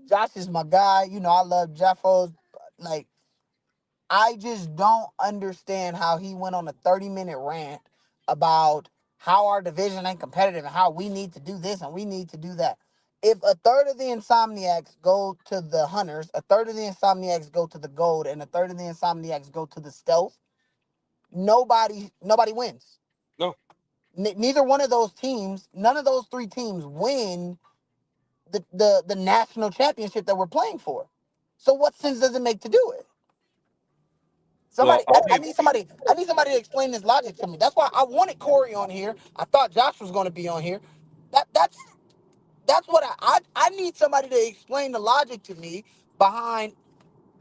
Josh is my guy. I love Jeffos. Like, I just don't understand how he went on a 30-minute rant about how our division ain't competitive and how we need to do this and we need to do that. If a third of the Insomniacs go to the Hunters, a third of the Insomniacs go to the Gold, and a third of the Insomniacs go to the Stealth, nobody wins. No, Neither one of those teams, none of those three teams win the national championship that we're playing for. So what sense does it make to do it? Well, Somebody, I'll I be need somebody, I need somebody to explain this logic to me. That's why I wanted Corey on here. I thought Josh was going to be on here. That's what I need somebody to explain the logic to me behind.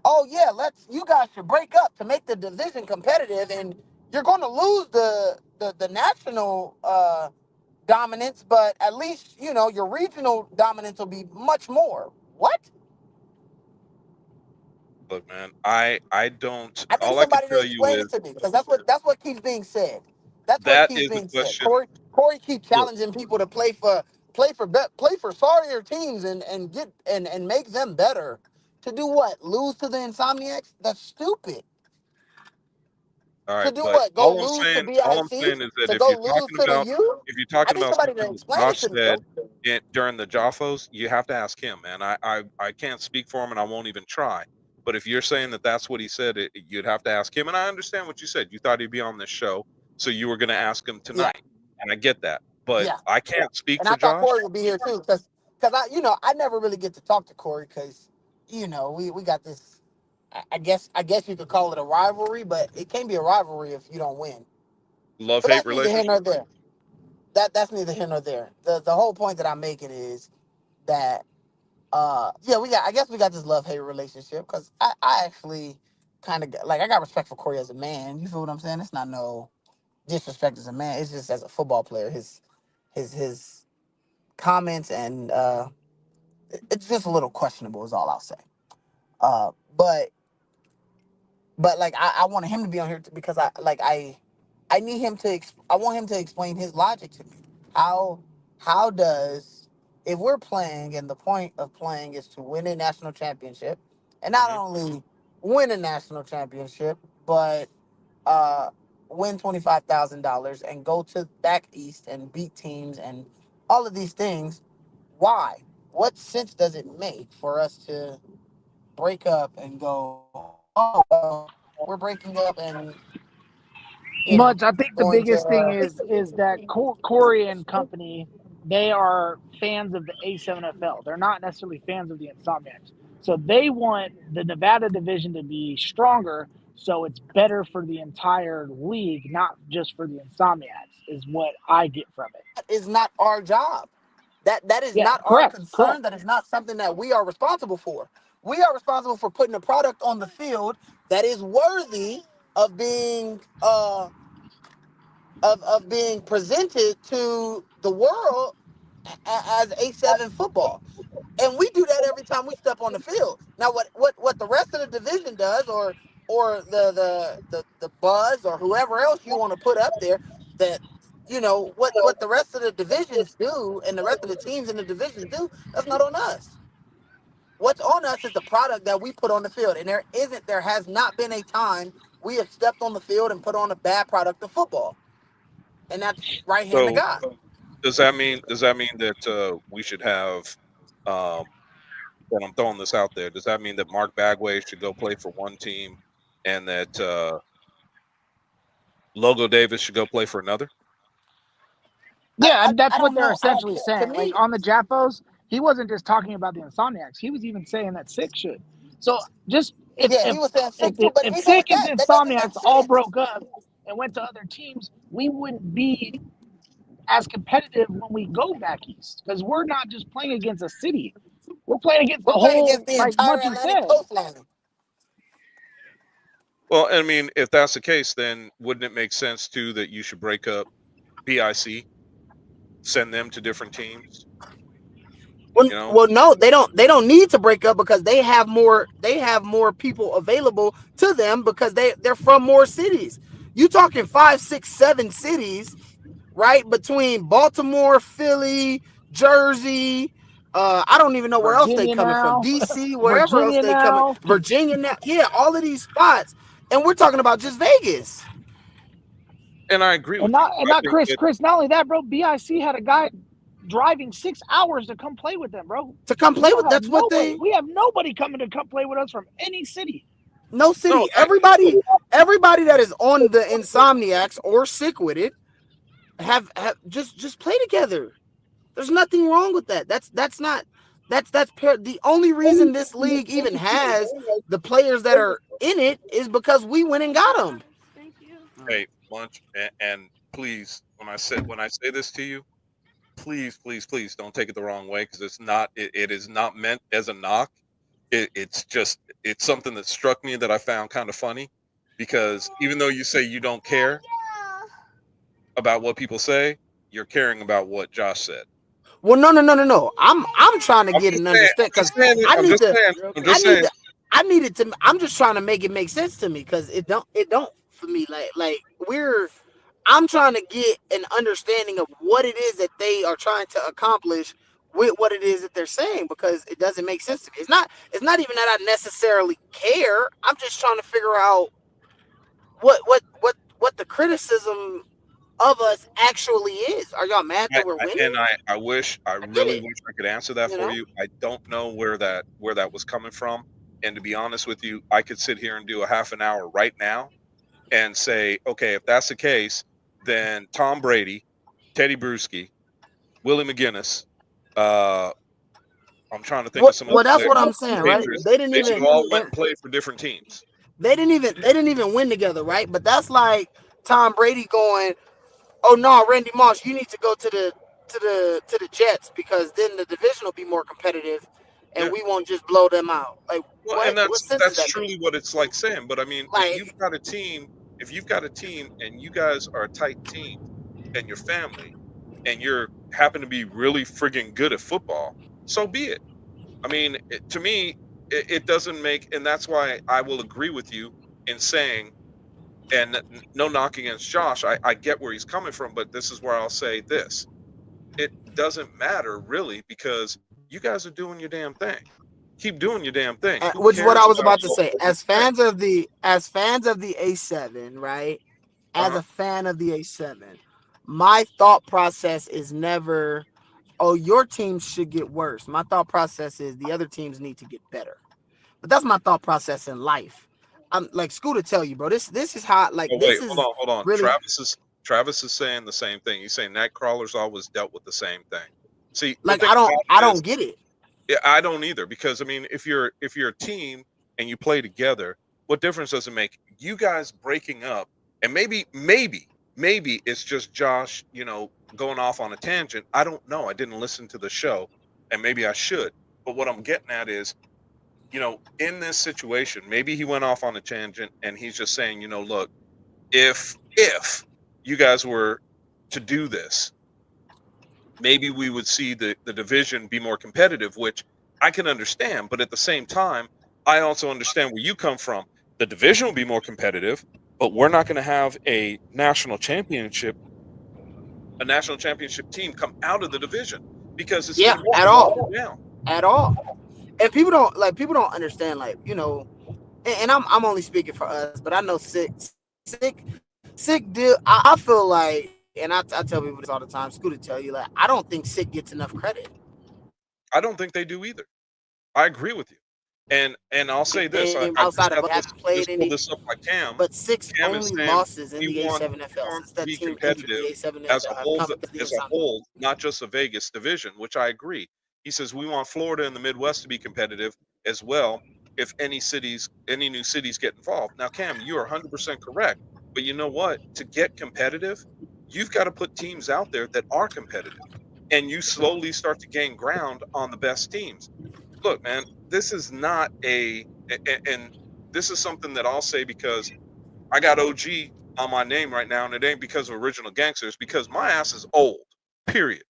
Oh yeah, you guys should break up to make the division competitive, and you're going to lose the national dominance, but at least your regional dominance will be much more. What? look, man. I don't. I need All I can somebody to tell you explain is it to me because that's what keeps being said. That's what that keeps is a being said. question. Corey keeps Look, challenging people to play for sorrier teams and make them better. To do what? Lose to the Insomniacs? That's stupid. all To right, do but what? Go lose to all I'm BIC? saying is that To go lose to the U? if you're I talking need about somebody to something that explain it Josh to me, said bro. during the Joffos, you have to ask him, man. I can't speak for him, and I won't even try. But if you're saying that that's what he said, you'd have to ask him. And I understand what you said. You thought he'd be on this show, so you were going to ask him Yeah, tonight, and I get that. But yeah. I can't speak And for I thought Josh. Corey would be here too, because I never really get to talk to Corey because we got this. I guess you could call it a rivalry, but it can't be a rivalry if you don't win. Love But hate that's neither here relationship. nor there. That's neither here nor there. The whole point that I'm making is that yeah, I guess we got this love hate relationship because I actually kind of like I got respect for Corey as a man. You feel what I'm saying? It's not no disrespect as a man. It's just as a football player, his comments and it's just a little questionable is all I'll say. Uh, but like I wanted him to be on here because I need him to I want him to explain his logic to me. How does if we're playing and the point of playing is to win a national championship and not Hmm. only win a national championship but uh win $25,000 and go to back east and beat teams and all of these things, why? What sense does it make for us to break up and go, oh well, we're breaking up and Much, I think the going to biggest thing is that Corey and company, they are fans of the A7FL. They're not necessarily fans of the Insomniacs. So they want the Nevada division to be stronger, so it's better for the entire league, not just for the Insomniacs. Is what I get from it. that is not our job. That is Yeah, not our correct, correct. concern. That is not something that we are responsible for. We are responsible for putting a product on the field that is worthy of being of being presented to the world as A7 football. And we do that every time we step on the field. Now, what the rest of the division does, or the Buzz or whoever else you want to put up there, that what the rest of the divisions do and the rest of the teams in the divisions do, that's not on us. What's on us is the product that we put on the field, and there has not been a time we have stepped on the field and put on a bad product of football, and that's right hand to So God. does that mean that we should have? Um, and I'm throwing this out there. Does that mean that Mark Bagway should go play for one team, and that Logo Davis should go play for another? Yeah, I that's what don't they're know. essentially To saying. Like me, on the Jaffos, he wasn't just talking about the Insomniacs. He was even saying that Sick should. So just yeah, he was saying six too, but if even Sick with and the that, that doesn't make Insomniacs all sense. broke up and went to other teams, we wouldn't be as competitive when we go back east because we're not just playing against a city. We're playing against the We're playing whole, against the like entire Munchie Atlantic said. coastline. Well, I mean, if that's the case, then wouldn't it make sense too that you should break up BIC, send them to different teams? Well, You know, well, no, they don't. They don't need to break up because they have more. They have more people available to them because they're from more cities. You talking 5, 6, 7 cities, right? Between Baltimore, Philly, Jersey. I don't even know where else they Virginia coming from. now, DC, wherever else Virginia they coming. now, Virginia now. Yeah, all of these spots, and we're talking about just Vegas and I agree and with you. I not think Chris. that Chris, not only that, bro. BIC had a guy driving 6 hours to come play with them, bro. to come We play don't with. have That's what nobody. they. We have nobody coming to come play with us from any city. No no, city. Everybody that is on the Insomniacs or sick with it have just play together. There's nothing wrong with that. That's not the only reason this league even has the players that are in it is because we went and got them. Hey, Munch, and please, when I say this to you, please, please, please don't take it the wrong way, because it is not meant as a knock. It's something that struck me that I found kind of funny, because even though you say you don't care about what people say, you're caring about what Josh said. Well, no. I'm trying to I'm get just an saying. understand I'm just because saying. I I'm need just to. saying. I'm I just need saying. to. I need it to. I'm just trying to make it make sense to me because it don't for me. Like we're. I'm trying to get an understanding of what it is that they are trying to accomplish with what it is that they're saying, because it doesn't make sense to me. It's not even that I necessarily care. I'm just trying to figure out what the criticism of us actually is. Are y'all mad that we're winning? I I get really it. wish I could answer that You for know. you. I don't know where that was coming from. And to be honest with you, I could sit here and do a half an hour right now and say, okay, if that's the case, then Tom Brady, Teddy Bruschi, Willie McGinnis, uh, I'm trying to think of some other Well, that's players. what I'm saying, right? Patriots, They didn't they should even have all went and and played for different teams. they didn't even win together, right? But that's like Tom Brady going, "Oh no, Randy Moss, you need to go to the Jets because then the division will be more competitive, and Yeah. we won't just blow them out." Like Well, and what that's sense does that's that make? truly what it's like saying. But I mean, Like if you've got a team and you guys are a tight team and your family and you're happen to be really friggin' good at football, so be it. I mean, to me, it doesn't make, and that's why I will agree with you in saying, and no knock against Josh, I get where he's coming from, but this is where I'll say this: it doesn't matter really, because you guys are doing your damn thing. Keep doing your damn thing. Who which is what cares I was about about to say. what we say? As fans of the A7, right? Uh As huh. a fan of the A7, my thought process is never, "Oh, your team should get worse." My thought process is the other teams need to get better. But that's my thought process in life. I'm like Scooter tell you, bro. This is how Oh this wait, is hold on. really Travis is saying the same thing. He's saying night crawlers always dealt with the same thing. See, the like thing about I it is, don't get it. yeah, I don't either, because I mean, if you're a team and you play together, what difference does it make? You guys breaking up, and maybe it's just Josh, going off on a tangent. I don't know. I didn't listen to the show, and maybe I should. But what I'm getting at is, in this situation, maybe he went off on a tangent and he's just saying, look, if you guys were to do this, maybe we would see the division be more competitive, which I can understand. But at the same time, I also understand where you come from. The division will be more competitive, but we're not going to have a national championship team come out of the division, because it's Yeah, going to at be all, watered down. at all. And people don't understand, like, and I'm only speaking for us, but I know sick deal. I feel like, and I tell people this all the time. Scooter tell you, like, I don't think sick gets enough credit. I don't think they do either. I agree with you. And I'll say this: I, And I outside just of got us this. having I played just pulled any, this up by Cam. but six Cam is only saying losses in we the want we A7FL want since to that be team entered competitive the as a A7FL have whole, come to the Sun. not just a Vegas division, which I agree. He says we want Florida and the Midwest to be competitive as well. If any new cities get involved. Now, Cam, you are 100% correct. But you know what? To get competitive, you've got to put teams out there that are competitive, and you slowly start to gain ground on the best teams. Look, man, this is not and this is something that I'll say, because I got OG on my name right now, and it ain't because of original gangsters, because my ass is old. Period.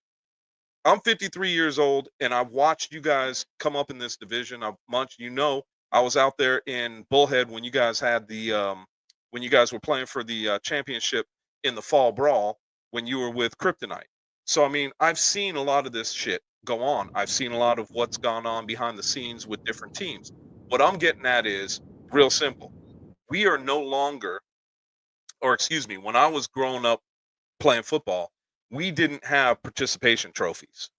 I'm 53 years old, and I've watched you guys come up in this division. I was out there in Bullhead when you guys had when you guys were playing for the championship in the fall brawl when you were with Kryptonite. So I mean, I've seen a lot of this shit go on. I've seen a lot of what's gone on behind the scenes with different teams. What I'm getting at is real simple. We are no longer, or excuse me, when I was growing up playing football, we didn't have participation trophies.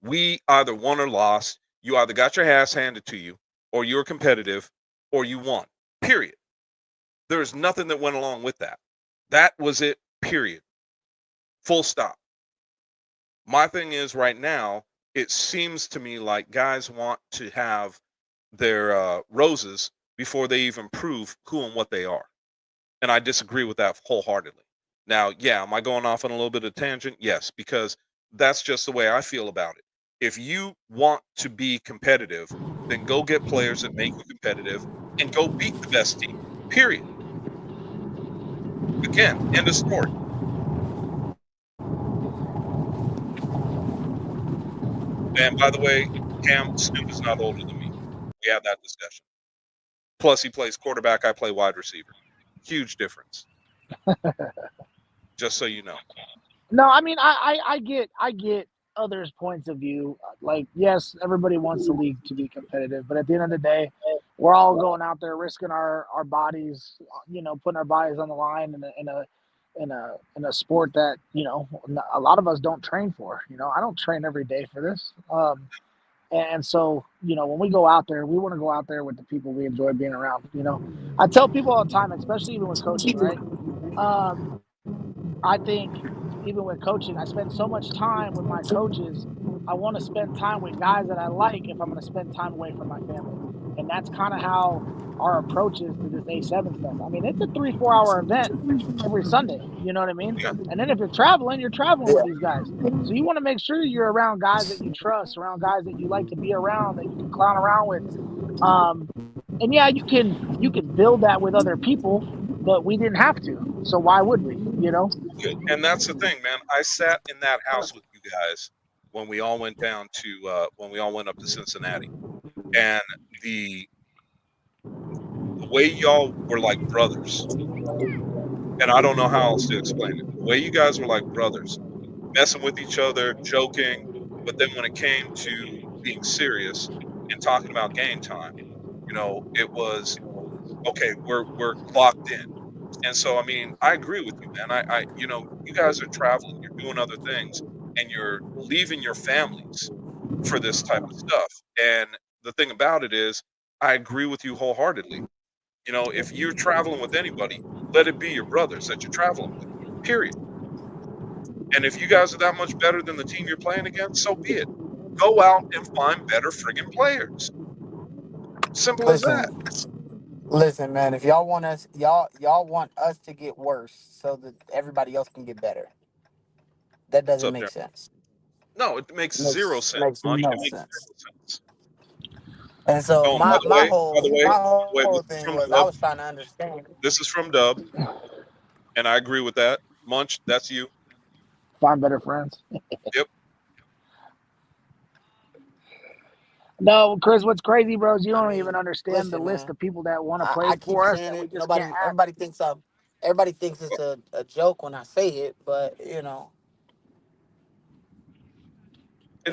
We either won or lost. You either got your ass handed to you, or you were competitive, or you won. Period. There's nothing that went along with that. That was it. Period. Full stop. My thing is right now, it seems to me like guys want to have their roses before they even prove who and what they are. And I disagree with that wholeheartedly. Now, yeah, am I going off on a little bit of tangent? Yes, because that's just the way I feel about it. If you want to be competitive, then go get players that make you competitive and go beat the best team. Period. Again, end of story. And by the way, Cam, Snoop is not older than me. We had that discussion. Plus, he plays quarterback. I play wide receiver. Huge difference. Just so you know. No, I mean, I get others' points of view. Like, yes, everybody wants the league to be competitive, but at the end of the day, we're all going out there risking our bodies, putting our bodies on the line in a sport that a lot of us don't train for. I don't train every day for this. And so, when we go out there, we want to go out there with the people we enjoy being around. I tell people all the time, especially even with coaching, right? I think even with coaching, I spend so much time with my coaches. I want to spend time with guys that I like if I'm going to spend time away from my family. And that's kind of how our approach is to this A7 stuff. I mean, it's a 3-4 hour event every Sunday. You know what I mean? Yeah. And then if you're traveling with Yeah. these guys. So you want to make sure you're around guys that you trust, around guys that you like to be around, that you can clown around with. And yeah, you can build that with other people, but we didn't have to. So why would we? And that's the thing, man. I sat in that house with you guys when we all went down to when we all went up to Cincinnati, and the way y'all were like brothers, and I don't know how else to explain it. The way you guys were like brothers, messing with each other, joking, but then when it came to being serious and talking about game time, it was okay. We're locked in. And so, I mean, I agree with you, man. You guys are traveling, you're doing other things, and you're leaving your families for this type of stuff. And the thing about it is, I agree with you wholeheartedly. If you're traveling with anybody, let it be your brothers that you're traveling with, period. And if you guys are that much better than the team you're playing against, so be it. Go out and find better friggin' players. Simple as that. Listen, man. If y'all want us, y'all want us to get worse so that everybody else can get better. That What's doesn't up make there? sense. No, it makes zero sense, Makes Munch. no It makes sense. zero sense. And so Oh, and by my the my way, by whole the way, my wait, whole this is thing from was I Dub. was trying to understand. This is from Dub, and I agree with that. Munch, that's you. Find better friends. Yep. No, Chris, what's crazy, bro, is you I don't even mean, understand the listen, list man. of people that want to I play keep for us saying that we it. just can't have. Everybody thinks it's a joke when I say it, but It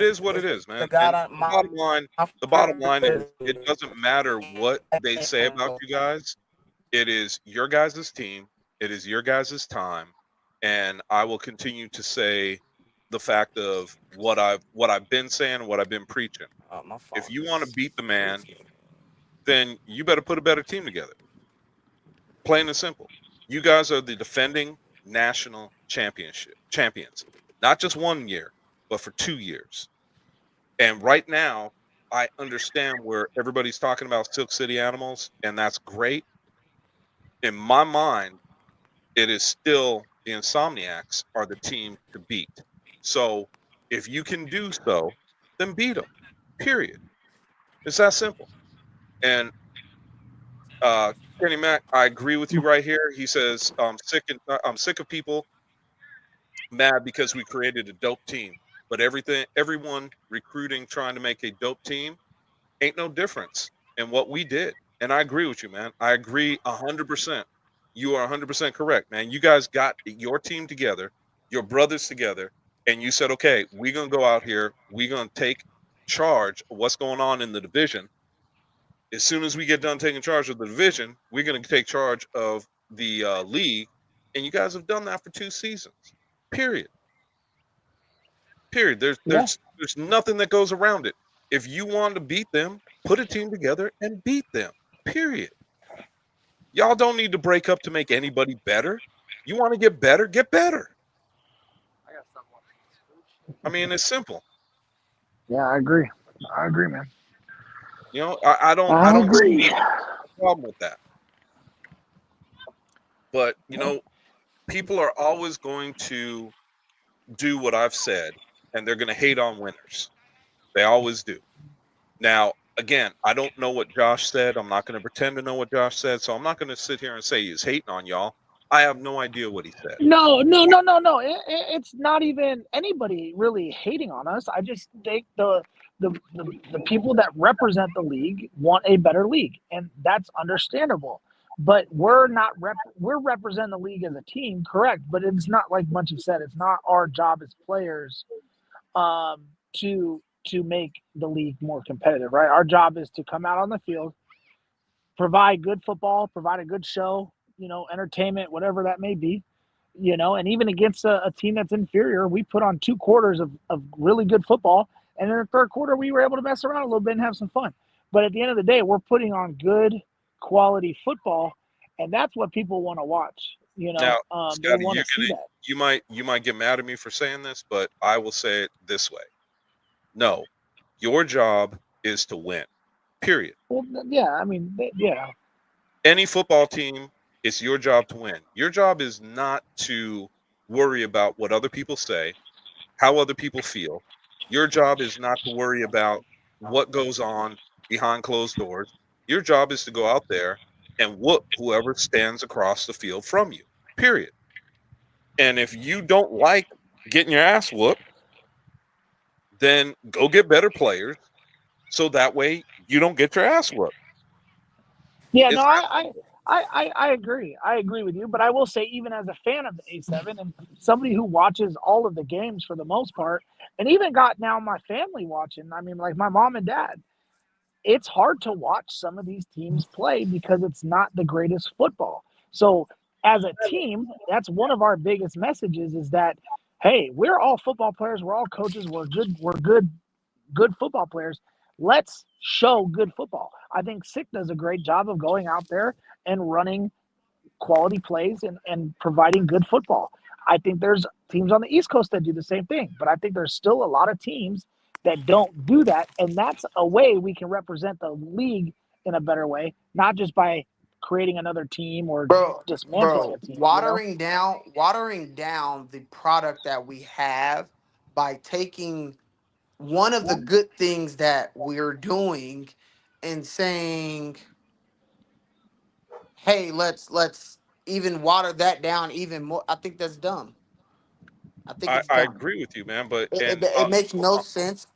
is what it it's is, the man. God And on the bottom line, my the bottom line is, first it doesn't matter what they say about you guys. It is your guys' team. It is your guys' time, and I will continue to say the fact of what I've been saying, what I've been preaching. my If phone you want to is beat the man, freaking. then you better put a better team together. Plain and simple. You guys are the defending national championship champions, not just 1 year, but for 2 years. And right now, I understand where everybody's talking about Silk City Animals, and that's great. In my mind, it is still the Insomniacs are the team to beat. So if you can do so, then beat them. Period. It's that simple. And Kenny Mack, I agree with you right here. He says I'm sick of people mad because we created a dope team, but everyone recruiting trying to make a dope team ain't no difference in what we did. And I agree with you, man. I agree 100%. You are 100% correct, man. You guys got your team together, your brothers together, and you said, okay, we're going to go out here. We're going to take charge of what's going on in the division. As soon as we get done taking charge of the division, we're going to take charge of the league. And you guys have done that for 2 seasons. Period. Period. There's Yeah. there's there's nothing that goes around it. If you want to beat them, put a team together and beat them. Period. Y'all don't need to break up to make anybody better. You want to get better, get better. I mean, it's simple. Yeah, I agree. I agree, man. You know, I I don't see agree. a problem with that. But you know, people are always going to do what I've said, and they're going to hate on winners. They always do. Now, again, I don't know what Josh said. I'm not going to pretend to know what Josh said, so I'm not going to sit here and say he's hating on y'all. I have no idea what he said. No, no, no, no, no. It's not even anybody really hating on us. I just think the people that represent the league want a better league, and that's understandable. But we're not we're representing the league as a team, correct? But it's not like Munchie said. It's not our job as players um, to make the league more competitive, right? Our job is to come out on the field, provide good football, provide a good show, entertainment, whatever that may be, and even against a team that's inferior, we put on 2 quarters of really good football. And in the third quarter, we were able to mess around a little bit and have some fun. But at the end of the day, we're putting on good quality football. And that's what people want to watch. Now, They Scotty, want to see that. you might get mad at me for saying this, but I will say it this way. No, your job is to win. Period. Well, yeah, I mean, yeah. Any football team, it's your job to win. Your job is not to worry about what other people say, how other people feel. Your job is not to worry about what goes on behind closed doors. Your job is to go out there and whoop whoever stands across the field from you. Period. And if you don't like getting your ass whooped, then go get better players so that way you don't get your ass whooped. Yeah, no, It's I agree. I agree with you, but I will say, even as a fan of the A7 and somebody who watches all of the games for the most part, and even got now my family watching, I mean, like my mom and dad, it's hard to watch some of these teams play because it's not the greatest football. So, as a team, that's one of our biggest messages is that, hey, we're all football players, we're all coaches, we're good football players. Let's show good football. I think Sick does a great job of going out there and running quality plays and providing good football. I think there's teams on the East Coast that do the same thing, but I think there's still a lot of teams that don't do that. And that's a way we can represent the league in a better way, not just by creating another team or Bro, dismantling bro, a team. watering down the product that we have by taking one of the good things that we're doing and saying, "Hey, let's even water that down even more." I think that's dumb. I think it's I dumb. agree with you, man. But It makes no sense.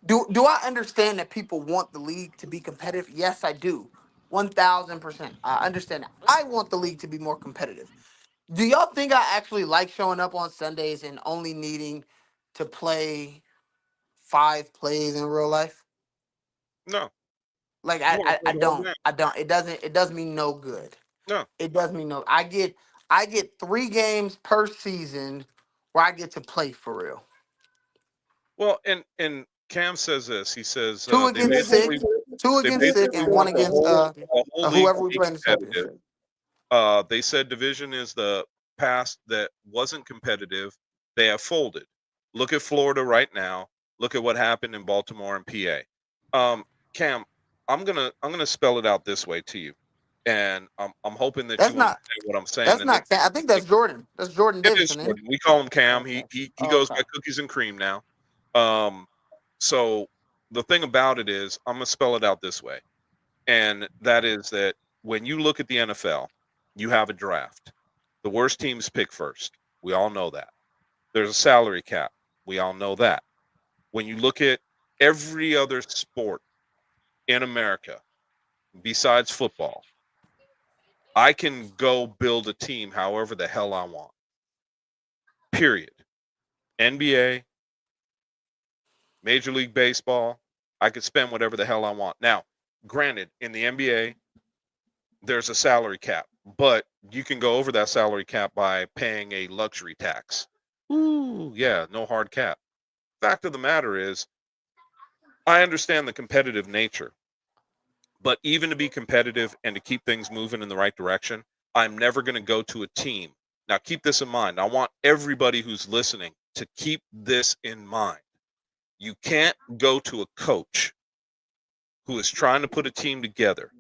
Do I understand that people want the league to be competitive? Yes, I do. 1,000%. I understand that. I want the league to be more competitive. Do y'all think I actually like showing up on Sundays and only needing to play 5 plays in real life? no, Like you want to play I the whole don't. game. I don't. It does me no good. No. It does me no. I get 3 games per season where I get to play for real. Well, and Cam says this. He says Two against sick, two they against sick, basically and one want against the whole league whoever to we be play in the competitive. championship. They said division is the past that wasn't competitive. They have folded. Look at Florida right now. Look at what happened in Baltimore and PA. Cam, I'm gonna spell it out this way to you, and I'm hoping that That's you not. understand what I'm saying. That's And that not. I think that's Jordan. That's Jordan it is Davidson, ain't it? Jordan. We call him Oh, Cam. okay. He Oh, goes okay. by cookies and cream now. Um, so the thing about it is, I'm gonna spell it out this way, and that is that when you look at the NFL, you have a draft. The worst teams pick first. We all know that. There's a salary cap. We all know that. When you look at every other sport in America besides football, I can go build a team however the hell I want. Period. NBA, Major League Baseball, I could spend whatever the hell I want. Now, granted, in the NBA, there's a salary cap, but you can go over that salary cap by paying a luxury tax. Ooh, yeah, no hard cap. Fact of the matter is, I understand the competitive nature, but even to be competitive and to keep things moving in the right direction, I'm never going to go to a team. Now, keep this in mind. I want everybody who's listening to keep this in mind. You can't go to a coach who is trying to put a team together,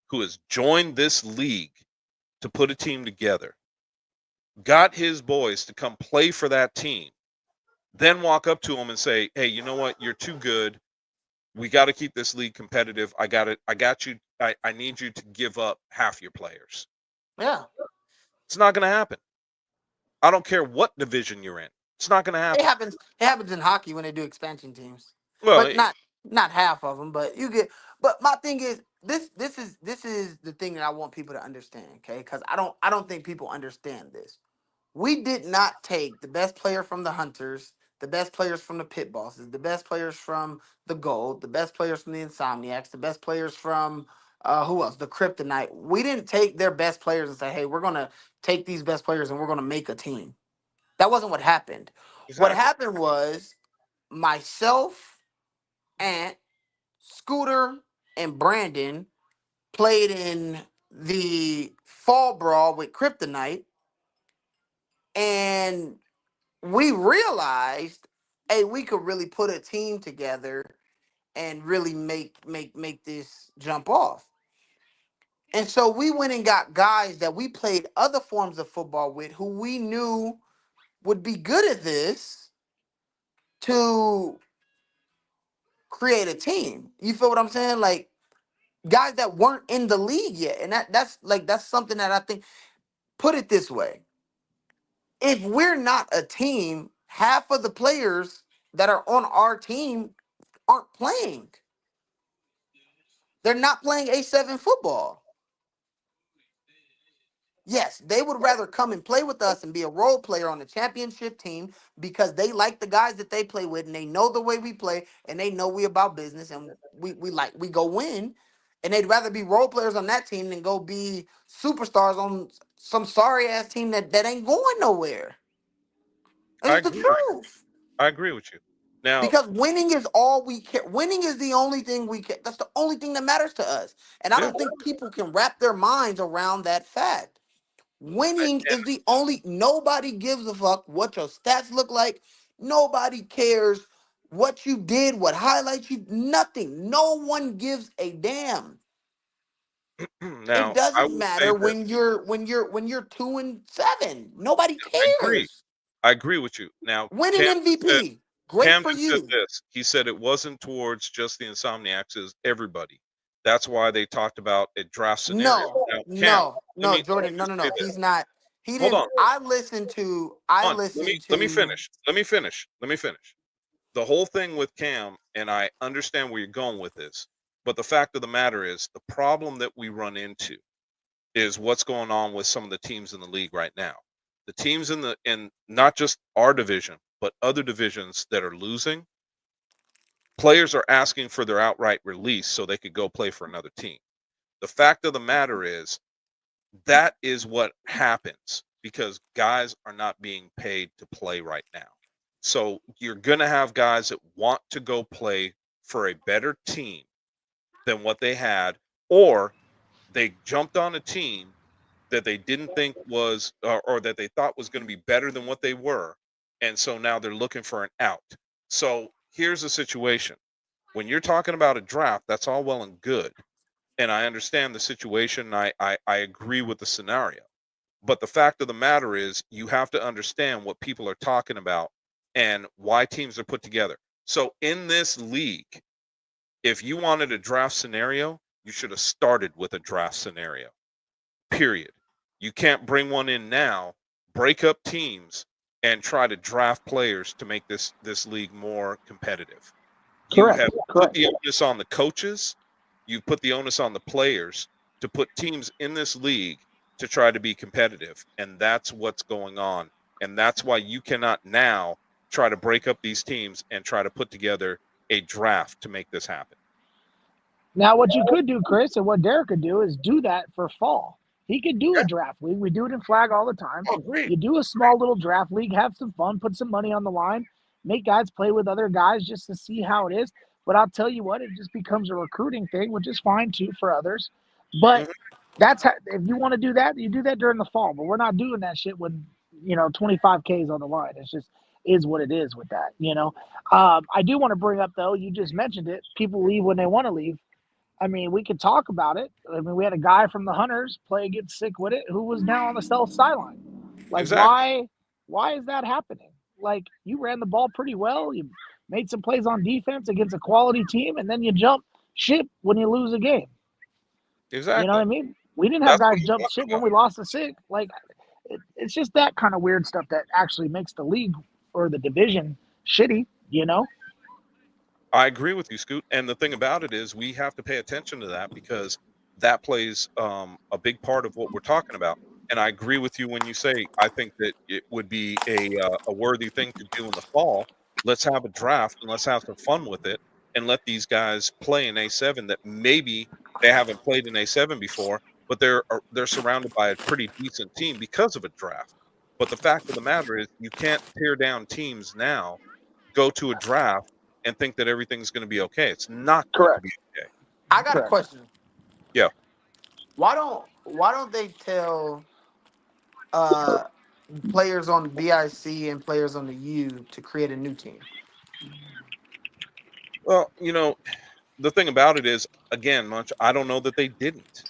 who has joined this league to put a team together, got his boys to come play for that team, then walk up to him and say, hey, you know what? You're too good. We got to keep this league competitive. I got it. I got you. I need you to give up half your players. Yeah. It's not going to happen. I don't care what division you're in. It's not going to happen. It happens in hockey when they do expansion teams, Well, but not half of them. But you get. But my thing is this is the thing that I want people to understand. Okay, because I don't think people understand this. We did not take the best player from the Hunters, the best players from the Pit Bosses, the best players from the Gold, the best players from the Insomniacs, the best players from who else? The Kryptonite. We didn't take their best players and say, hey, we're gonna take these best players and we're gonna make a team. That wasn't what happened. What exactly. happened was myself, Ant, Scooter, and Brandon played in the fall brawl with Kryptonite, and we realized, hey, we could really put a team together and really make this jump off. And so we went and got guys that we played other forms of football with who we knew would be good at this to create a team. You feel what I'm saying? Like guys that weren't in the league yet. And that's something that I think, put it this way. If we're not a team, half of the players that are on our team aren't playing. They're not playing A7 football. Yes, they would rather come and play with us and be a role player on the championship team because they like the guys that they play with and they know the way we play and they know we about business and we go win. And they'd rather be role players on that team than go be superstars on some sorry ass team that ain't going nowhere. I It's the agree with you. truth. I agree with you. Now, Because winning is all we care. Winning is the only thing we care. That's the only thing that matters to us. And I yeah, don't think people can wrap their minds around that fact. Winning is the only, nobody gives a fuck what your stats look like. Nobody cares what you did, what highlights you, nothing. No one gives a damn. It now I doesn't will say matter this. when you're 2-7. Nobody I agree. cares. I agree with you. Now, Win an MVP. Great for Camden said you. this. He said it wasn't towards just the Insomniacs, it was everybody. That's why they talked about a draft scenario. No, Now, Cam, no, let no, me Jordan. No, just no, say no. this. He's not. He Hold didn't. on, I listened to. I hold on. listened Let me to. finish. Let me finish. Let me finish. The whole thing with Cam, and I understand where you're going with this, but the fact of the matter is, the problem that we run into is what's going on with some of the teams in the league right now. The teams in not just our division, but other divisions that are losing, players are asking for their outright release so they could go play for another team. The fact of the matter is that is what happens because guys are not being paid to play right now. So you're going to have guys that want to go play for a better team than what they had, or they jumped on a team that they didn't think was, or that they thought was going to be better than what they were. And so now they're looking for an out. So here's the situation. When you're talking about a draft, that's all well and good. And I understand the situation. I agree with the scenario. But the fact of the matter is, you have to understand what people are talking about and why teams are put together. So in this league, if you wanted a draft scenario, you should have started with a draft scenario. Period. You can't bring one in now, break up teams, and try to draft players to make this league more competitive. You Correct. have put Correct. the onus on the coaches, you put the onus on the players to put teams in this league to try to be competitive. And that's what's going on. And that's why you cannot now try to break up these teams and try to put together a draft to make this happen. Now, what you could do, Chris, and what Derek could do is do that for fall. He could do Yeah. a draft league. We do it in flag all the time. Oh, great. You do a small little draft league, have some fun, put some money on the line, make guys play with other guys just to see how it is. But I'll tell you what, it just becomes a recruiting thing, which is fine too for others. But Mhm. that's how, if you want to do that, you do that during the fall. But we're not doing that shit when 25K is on the line. It's just is what it is with that. I do want to bring up though. You just mentioned it. People leave when they want to leave. I mean, we could talk about it. I mean, we had a guy from the Hunters play get sick with it who was now on the south sideline. Like, Exactly. why is that happening? Like, you ran the ball pretty well. You made some plays on defense against a quality team, and then you jump ship when you lose a game. You know what Exactly. I mean? We didn't have That's what guys I'm jump talking ship when about. we lost to sick. Like, it's just that kind of weird stuff that actually makes the league or the division shitty, I agree with you, Scoot. And the thing about it is, we have to pay attention to that because that plays a big part of what we're talking about. And I agree with you when you say I think that it would be a worthy thing to do in the fall. Let's have a draft and let's have some fun with it, and let these guys play in A7 that maybe they haven't played in A7 before, but they're surrounded by a pretty decent team because of a draft. But the fact of the matter is, you can't tear down teams now, go to a draft, and think that everything's going to be okay. It's not going to Correct. be okay. I got a Correct. question. Yeah. Why don't they tell uh players on the BIC and players on the U to create a new team? Well, the thing about it is, again, Munch, I don't know that they didn't.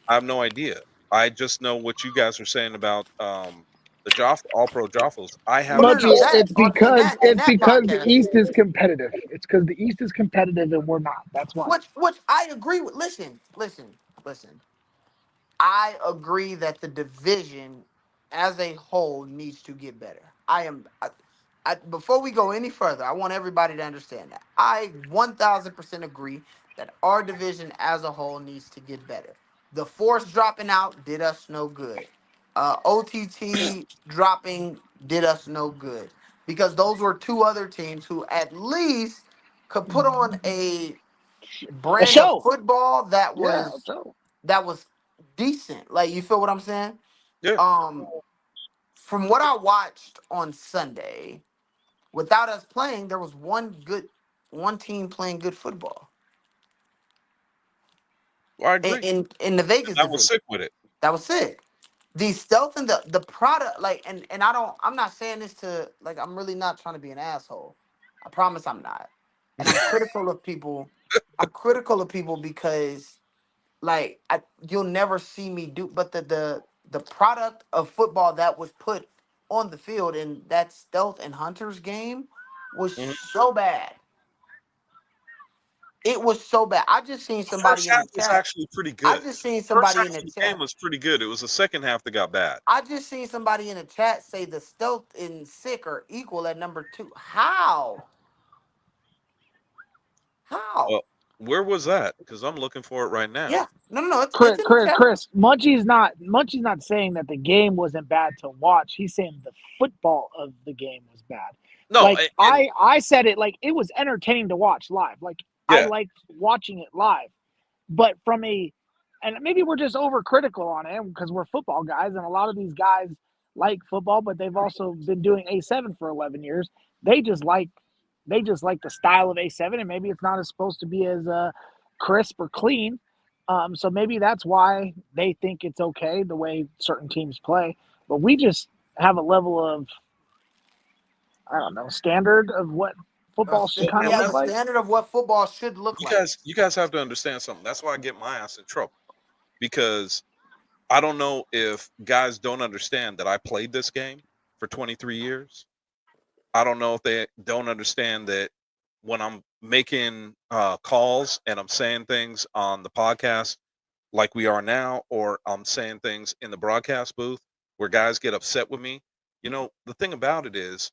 I have no idea. I just know what you guys are saying about the All Pro Joffles. I Well, haven't. Much no, that it's on in because that in that the podcast, East is competitive. It's because the East is competitive and we're not. That's why. which I agree with. Listen. I agree that the division as a whole needs to get better. Before we go any further, I want everybody to understand that. I 1000% agree that our division as a whole needs to get better. The Force dropping out did us no good. OTT dropping did us no good because those were two other teams who at least could put on a A brand of show. football Yeah, a show. that was decent. Like you feel what I'm saying? Yeah, Um, from what I watched on Sunday, without us playing, there was one team playing good football well, I in agree. in the And Vegas I was division. sick with it. That was sick. The stealth and the product, like, and I'm not saying this to like, I'm really not trying to be an asshole. I promise I'm not. And I'm critical of people. I'm critical of people because like you'll never see me do, but the product of football that was put on the field in that stealth and hunters game was Mhm. so bad. It was so bad. I just seen The first somebody in half the was chat. actually pretty I good. just seen First somebody half in the of the game chat. was pretty good. It was the second half that got bad. I just seen somebody in the chat say the stealth and sick are equal at number 2. How? How? Well, where was that? Because I'm looking for it right now. Yeah. No. It's in the chat. Chris, Munchie's not saying that the game wasn't bad to watch. He's saying the football of the game was bad. No, Like and I said it like it was entertaining to watch live. Like I yeah, liked watching it live. But and maybe we're just overcritical on it because we're football guys, and a lot of these guys like football, but they've also been doing A7 for 11 years. They just like the style of A7, and maybe it's not as supposed to be as crisp or clean. So maybe that's why they think it's okay the way certain teams play. But we just have a level of, I don't know, standard of what football should kind of Yeah, look a like. standard of what football should look you like. guys, you guys have to understand something. That's why I get my ass in trouble, because I don't know if guys don't understand that I played this game for 23 years. I don't know if they don't understand that when I'm making calls and I'm saying things on the podcast like we are now, or I'm saying things in the broadcast booth where guys get upset with me. The thing about it is,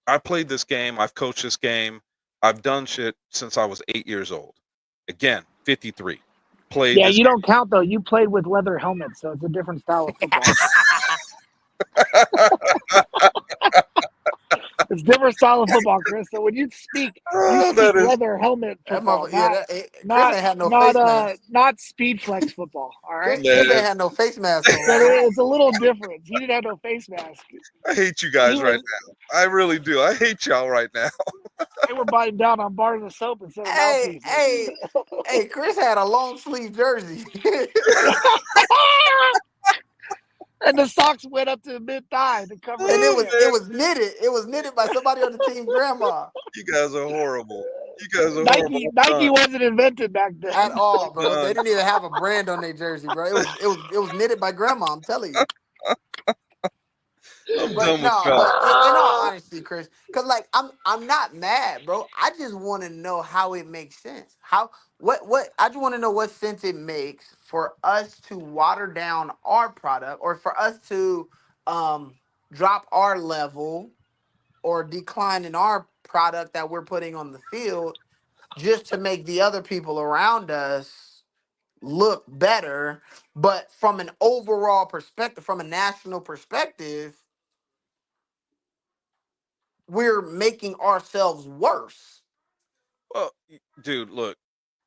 I played this game, I've coached this game, I've done shit since I was 8 years old. Again, 53. Played Yeah, this you don't count though. You played with leather helmets, so it's a different style of football. It's a different style of football, Chris. So when you Oh, speak that is. leather helmet That football, motherfucker, yeah, Chris not ain't had no face mask. not speed flex football. All right, Chris ain't Man, had no face mask so on, bro. it's a little different. He didn't have no face mask. I hate you He guys right was now. I really do. I hate y'all right now. they were biting down on bars of soap instead of Hey, mouthpieces. hey, Chris had a long sleeve jersey. And the socks went up to mid thigh to cover And the Oh, shin. it man, was knitted. It was knitted by somebody on the team grandma you guys are horrible. You guys are horrible. Nike wasn't invented back at then. all, I'm bro. They done. didn't even have a brand on their jersey, bro. It was knitted by grandma. I'm telling you. I'm But done with no, y'all. but in all honesty, Chris, because like I'm not mad, bro. I just want to know how it makes sense. How what I just want to know what sense it makes for us to water down our product or for us to um drop our level or decline in our product that we're putting on the field just to make the other people around us look better. But from an overall perspective, from a national perspective, we're making ourselves worse. Well, dude, look,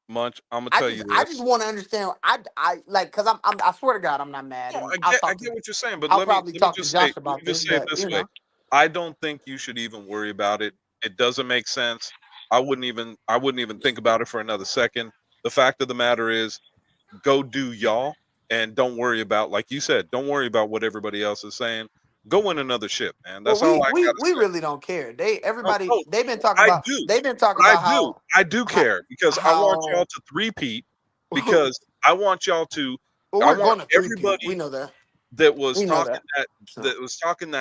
Munch. I'm gonna I tell just you I just this. want to understand. I like because I swear to God I'm not mad, No, and I get what you're saying, but I'll let me probably let me talk to just say Josh about this, it but this way. I don't think you should even worry about it. It doesn't make sense. I wouldn't even think about it for another second. The fact of the matter is, go do y'all, and don't worry about, like you said, don't worry about what everybody else is saying. Go win another ship, man. well That's all I gotta we say. really don't care. They No, everybody no, they've been talking I about do, I do how care because I want y'all how to three-peat well because I want y'all to. I we're want going to three-peat. We everybody know that. that was We know talking that. that So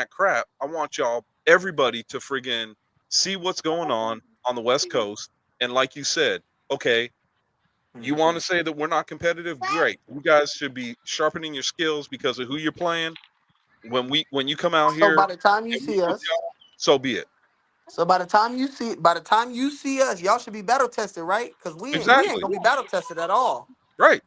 crap. I want y'all everybody to friggin' see what's going on the West Coast. And like you said, okay, you want to say that we're not competitive? Great. You guys should be sharpening your skills because of who you're playing. When you come out so here by the time you and we see with us, y'all, so be it. so by the time you see us, y'all should be battle tested, right? Because we ain't Exactly. gonna be battle tested at all. Right.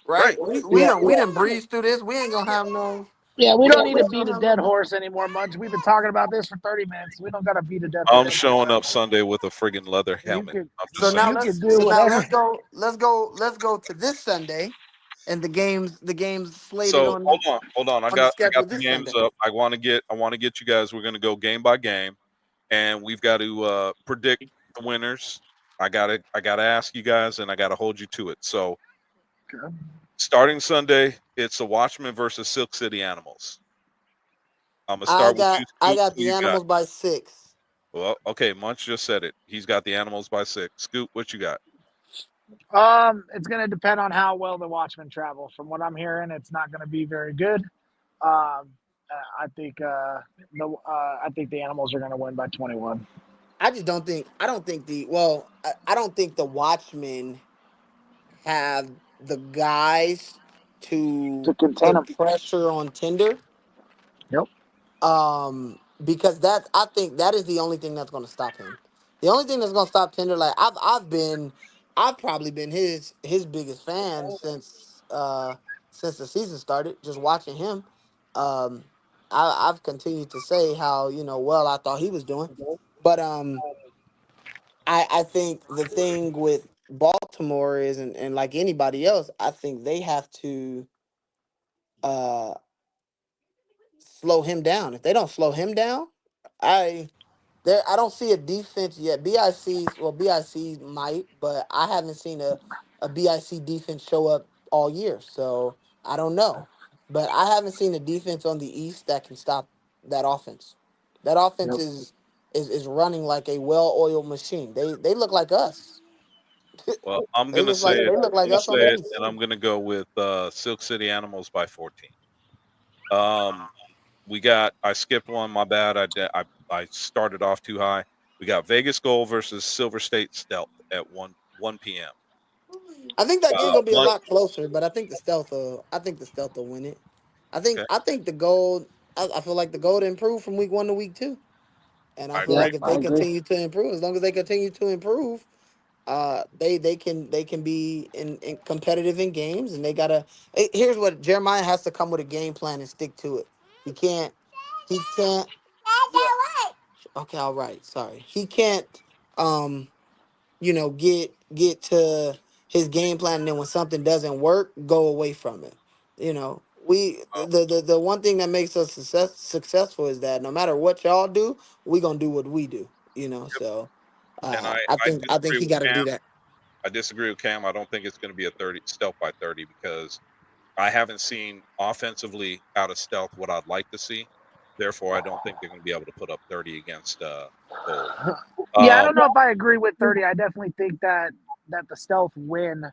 Right? Right. We Yeah, don't we didn't breeze through this. We ain't gonna have no yeah, we we don't don't need we to ain't beat gonna a have no dead battle. horse anymore, much. We've been talking about this for 30 minutes. We don't got to beat a dead I'm horse showing anymore. up Sunday with a friggin' leather You helmet. could I'm just saying. you could do So now whatever. let's go to this Sunday and the games slated So hold on. on the I schedule got the this games Sunday. up. I want to get you guys. We're gonna go game by game, and we've got to predict the winners. I gotta ask you guys, and I gotta hold you to it. So starting Sunday, it's the Watchmen versus Silk City Animals. I'm gonna start with you, I Scoop. got Who the you got? animals by 6. Well, okay, Munch just said it. He's got the Animals by 6. Scoop, what you got? It's going to depend on how well the Watchmen travel. From what I'm hearing, it's not going to be very good. I think the Animals are going to win by 21 I don't think the Watchmen have the guys to to contain them. put pressure on Tinder. Yep. Because I think that is the only thing that's going to stop him. The only thing that's going to stop Tinder, like I've probably been his biggest fan since the season started. Just watching him, um, I've continued to say how well I thought he was doing, but I think the thing with Baltimore is and like anybody else, I think they have to uh slow him down. If they don't slow him down, I I don't see a defense yet. BIC might, but I haven't seen a BIC defense show up all year. So I don't know. But I haven't seen a defense on the East that can stop that offense. That offense Yep. is running like a well-oiled machine. They look like us. Well, I'm gonna say it. They look I'm like gonna us on say the it, East. and I'm gonna go with Silk City Animals by 14. Um, we got. I skipped one. My bad. I started off too high. We got Vegas Gold versus Silver State Stealth at 1 p.m. I think that game gonna be a One. lot closer, but I think the stealth will win it. Okay, I think the gold. I feel like the gold improved from week 1 to week 2. And I I feel Yeah, agree. like if I they agree. continue to improve, as long as they continue to improve, they can be in competitive in games, and they gotta. Here's what Jeremiah has to come with: a game plan and stick to it. He can't. He can't. Okay, all right. Sorry, he can't. Um, get to his game plan, and then when something doesn't work, go away from it. Oh, The one thing that makes us successful is that no matter what y'all do, we gonna do what we do. yep. So And I think disagree he with got to Cam. do that. I disagree with Cam. I don't think it's going to be a 30 Stealth by 30 because I haven't seen offensively out of stealth what I'd like to see. Therefore, I don't think they're going to be able to put up 30 against Gold. Yeah, I don't know if I agree with 30. I definitely think that the stealth win.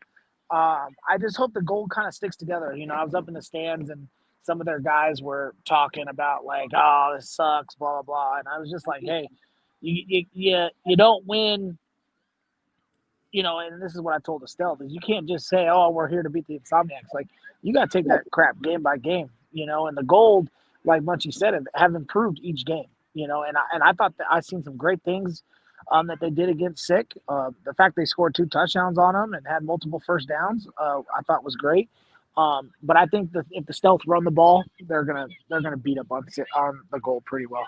I just hope the gold kind of sticks together. I was up in the stands and some of their guys were talking about like, oh, this sucks, blah blah blah, and I was just like, hey, you don't win. And this is what I told the stealth is you can't just say, oh, we're here to beat the Insomniacs. Like you got to take that crap game by game. And the gold, like Munchie said, have improved each game. And I thought that I seen some great things that they did against Sick. The fact they scored 2 touchdowns on them and had multiple first downs, I thought was great. But I think that if the stealth run the ball, they're gonna beat up on the gold pretty well.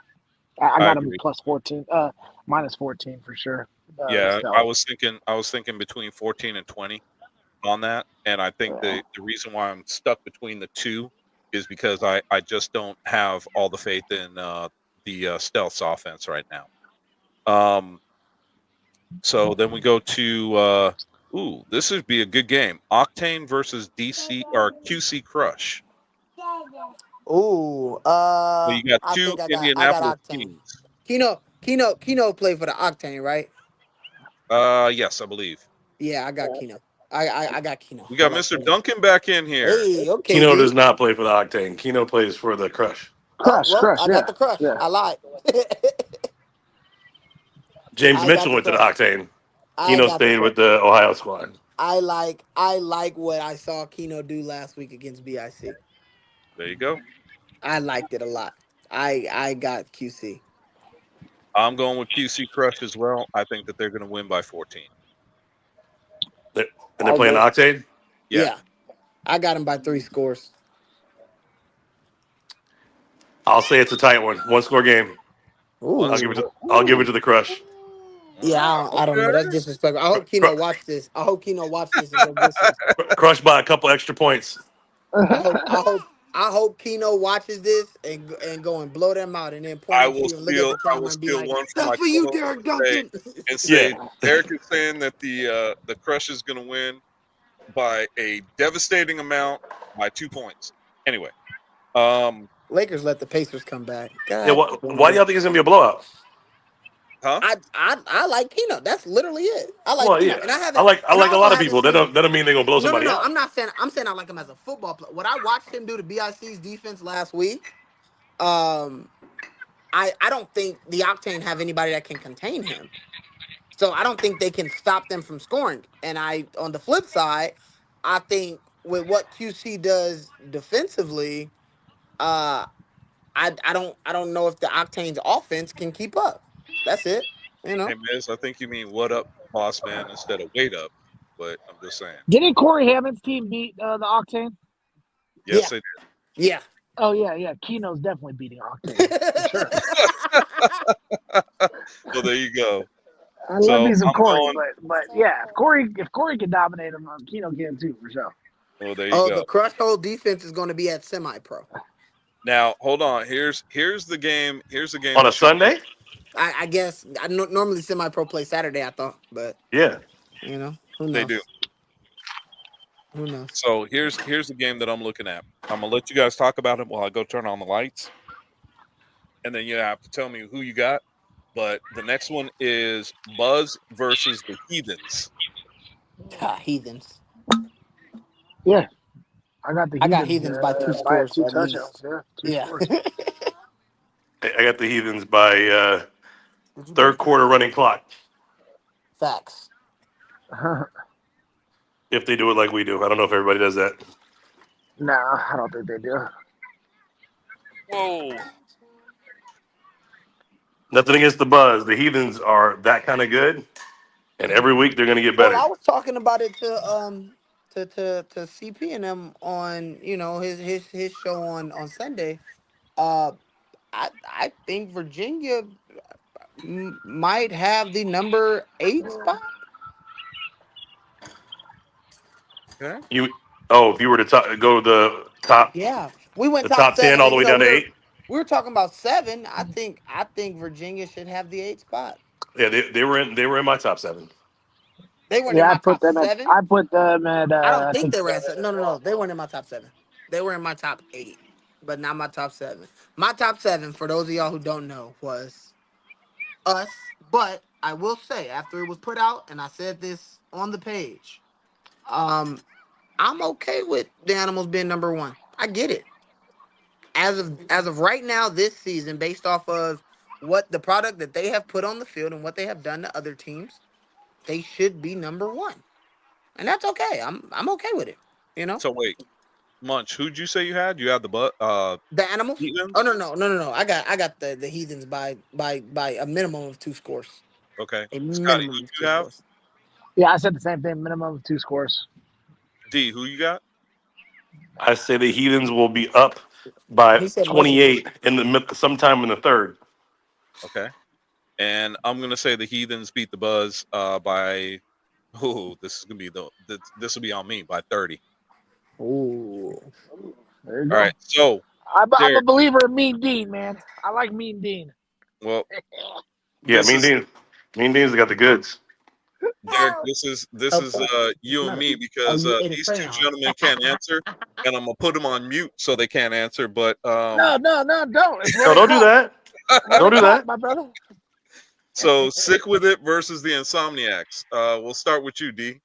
I got them agree. plus 14, minus 14 for sure. Yeah, Stealth. I was thinking between 14 and 20 on that, and I think Yeah. the reason why I'm stuck between the two is because I just don't have all the faith in the Stealth's offense right now. So then we go to this would be a good game. Octane versus DC or QC Crush. Ooh, So you got I two think I got Indianapolis Octane. teams. Keno played for the Octane, right? Yes, I believe. Yeah, I got Keno. I got Keno. We I got like Mr. Keno. Duncan back in here. Hey, okay, Keno D. does not play for the Octane. Keno plays for the Crush. Oh Crush, well, crush, I yeah, got the crush. yeah. I lied. James I got Mitchell the went to the crush. Octane. I Keno got the stayed crush. with the Ohio squad. I like what I saw Keno do last week against BIC. There you go. I liked it a lot. I got QC. I'm going with QC Crush as well. I think that they're going to win by 14. And I they're playing agree. the Octane. Yeah. Yeah, I got him by 3 scores. I'll say it's a tight one score game. One Ooh. I'll give it to the Crush. Yeah, I don't know. Okay. That's disrespectful. I hope Keno watch this. I hope Keno watch this and go get some. Crushed by a couple extra points. I hope I hope I hope Keno watches this and go and blow them out and then point I at will you and look at steal. the I camera will and be steal like, one from "That's my for you, co-host Derek and Duncan." say Yeah. Derek is saying that the Crush is going to win by a devastating amount by 2 points. Anyway, Lakers let the Pacers come back. Yeah. God, Why do y'all think it's gonna be a blowout? huh? I like Keno. That's literally it. I like Well, Keno, yeah. and I I haven't. like And I a also lot of haven't people. seen. That don't mean they're gonna blow No, no, somebody no. out. I'm not saying. I'm saying I like him as a football player. What I watched him do to BIC's defense last week, um, I don't think the Octane have anybody that can contain him. So I don't think they can stop them from scoring. And on the flip side, I think with what QC does defensively, uh, I don't know if the Octane's offense can keep up. That's it. You Hey know. Miz, I think you mean what up, boss man, instead of wait up. But I'm just saying. Didn't Corey Hammond's team beat the Octane? Yes, Yeah. they Yeah. Oh yeah. Keno's definitely beating Octane for sure. did. Well, there you go. I love So me some I'm Corey, going. but yeah, if Corey can dominate him, Keno can too for sure. Well, there you Oh, go. the Crush whole defense is going to be at semi-pro. Now hold on. Here's the game. Here's the game On a that you're. Sunday? I guess normally semi-pro play Saturday. I thought, but Yeah. who They do. knows? Who knows? So here's the game that I'm looking at. I'm gonna let you guys talk about it while I go turn on the lights, and then you have to tell me who you got. But the next one is Buzz versus the Heathens. Heathens. Yeah, I got the I got Heathens Heathens by 2 by scores 2 at touchdowns. least. Yeah, 2 Yeah. scores. I got the Heathens by Did you third quarter running clock. Facts. If they do it like we do. I don't know if everybody does that. No, I don't think they do. Whoa! Nothing against the Buzz. The Heathens are that kind of good. And every week they're gonna get Well, better. I was talking about it to CP and them on his show on Sunday. Uh, I think Virginia might have the number 8 spot. Okay. If you were to go the top Yeah, we went the top top 10 all 7. the way down to 8. We were talking about 7. I think Virginia should have the 8 spot. Yeah, they were in my top 7. They weren't in Yeah, my top 7. I put them at I don't I think think they were 7 at. as No, well. they weren't in my top 7. They were in my top 8, but not my top 7. My top 7, for those of y'all who don't know, was us. But I will say, after it was put out, and I said this on the page, I'm okay with the Animals being number 1. I get it. As of right now, this season, based off of what the product that they have put on the field and what they have done to other teams, they should be number 1, and that's okay. I'm okay with it. You know, So wait, Munch, who'd you say you had? You had the the Animals. Oh Heathens? no! I got the Heathens by a minimum of 2 scores. Okay. A Scotty, minimum who'd of you 2 have? scores. Yeah, I said the same thing. Minimum of 2 scores. D, who you got? I say the Heathens will be up by He said minimum. 28 in the sometime in the third. Okay. And I'm gonna say the Heathens beat the Buzz by this is gonna be this will be on me by 30. Ooh. There you All right. go. So I'm a Derek, believer in Mean Dean, man. I like Mean Dean. well, Yeah, this is Mean Dean's got the goods. Derek, this is you and me Oh, because you ate a these two crayon. gentlemen can't answer, and I'm gonna put them on mute so they can't answer. But No, don't. It's No, running don't do clock. that. Don't Running do clock, that. my brother. so sick with it versus the Insomniacs. We'll start with you, D.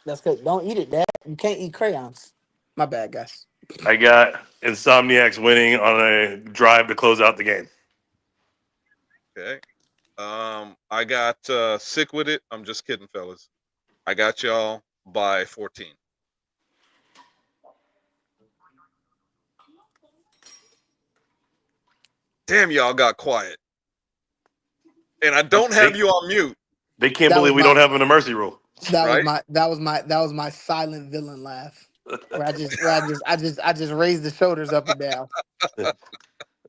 That's good. Don't eat it, Dad. You can't eat crayons. My bad, guys. I got Insomniacs winning on a drive to close out the game. Okay. I got sick with it. I'm just kidding, fellas. I got y'all by 14. Damn, y'all got quiet, and I don't have you on mute, They can't That believe was we my don't have a mercy rule. right? that was my silent villain laugh. Where I just raised the shoulders up and down.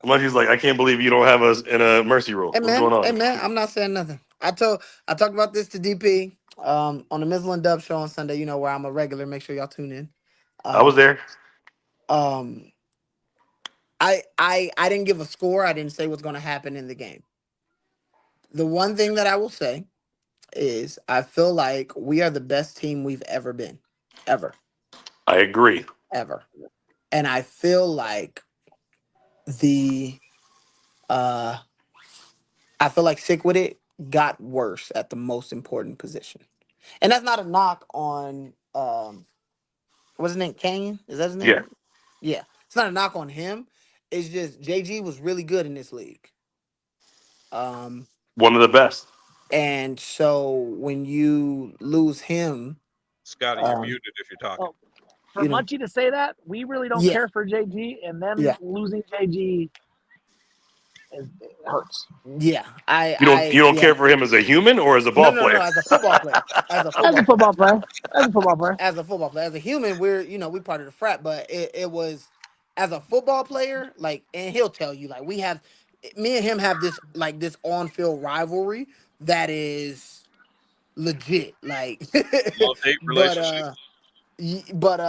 Munchie's like, I can't believe you don't have us in a mercy rule. What's going Hey on? man, I'm not saying nothing. I talked about this to DP on the Mizzle and Dub show on Sunday. You know where I'm a regular. Make sure y'all tune in. I was there. Um, I didn't give a score. I didn't say what's going to happen in the game. The one thing that I will say is I feel like we are the best team we've ever been, ever, I agree. ever, and I feel like the uh I feel like Sick with It got worse at the most important position. And that's not a knock on what's his name? Canyon? Is that his Yeah, name? Yeah. It's not a knock on him. It's just JG was really good in this league. Um one of the best. and so when you lose him, Scotty, you're um, muted if you're talking. Oh, for you know, Munchie to say that, we really don't yeah, care for JG, and them yeah, losing JG it hurts. yeah. You don't Yeah. care for him as a human or as a No, ball no, no, player. as a football player. As a As a football player. football player, as a football player, As a football player. As a human, we part of the frat, but it was as a football player, like, and he'll tell you, like, we have me and him have this on field rivalry that is legit. Like Love hate but relationship. but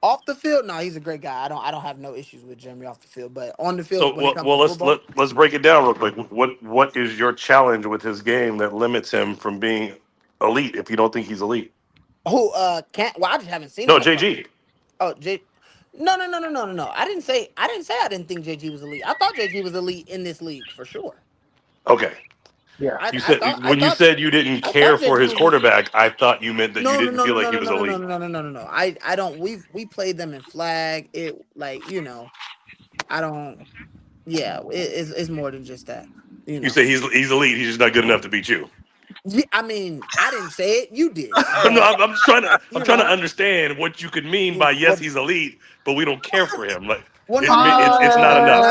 off the field, no, he's a great guy. I don't have no issues with Jeremy off the field, but on the So field when it comes to let's football, let's break it down real quick. What is your challenge with his game that limits him from being elite? If you don't think he's elite, who can't well, I just haven't seen no, him a ton. JG. Oh, No. I didn't say I didn't think JG was elite. I thought JG was elite in this league for sure. Okay, yeah. you I said thought I when you thought said you didn't I care thought for JG his was quarterback, I thought you meant that you no no didn't no feel no like no he no was no no no elite. no no no no no. I don't we played them in flag. It like I don't it's more than just that. You You know. say he's elite. He's just not good enough to beat you. Yeah, I mean, I didn't say it, you did. No, But I'm just trying to you know, understand what you could mean by yes, what he's elite, but we don't care for him. Like well no no no no it's no not no. enough.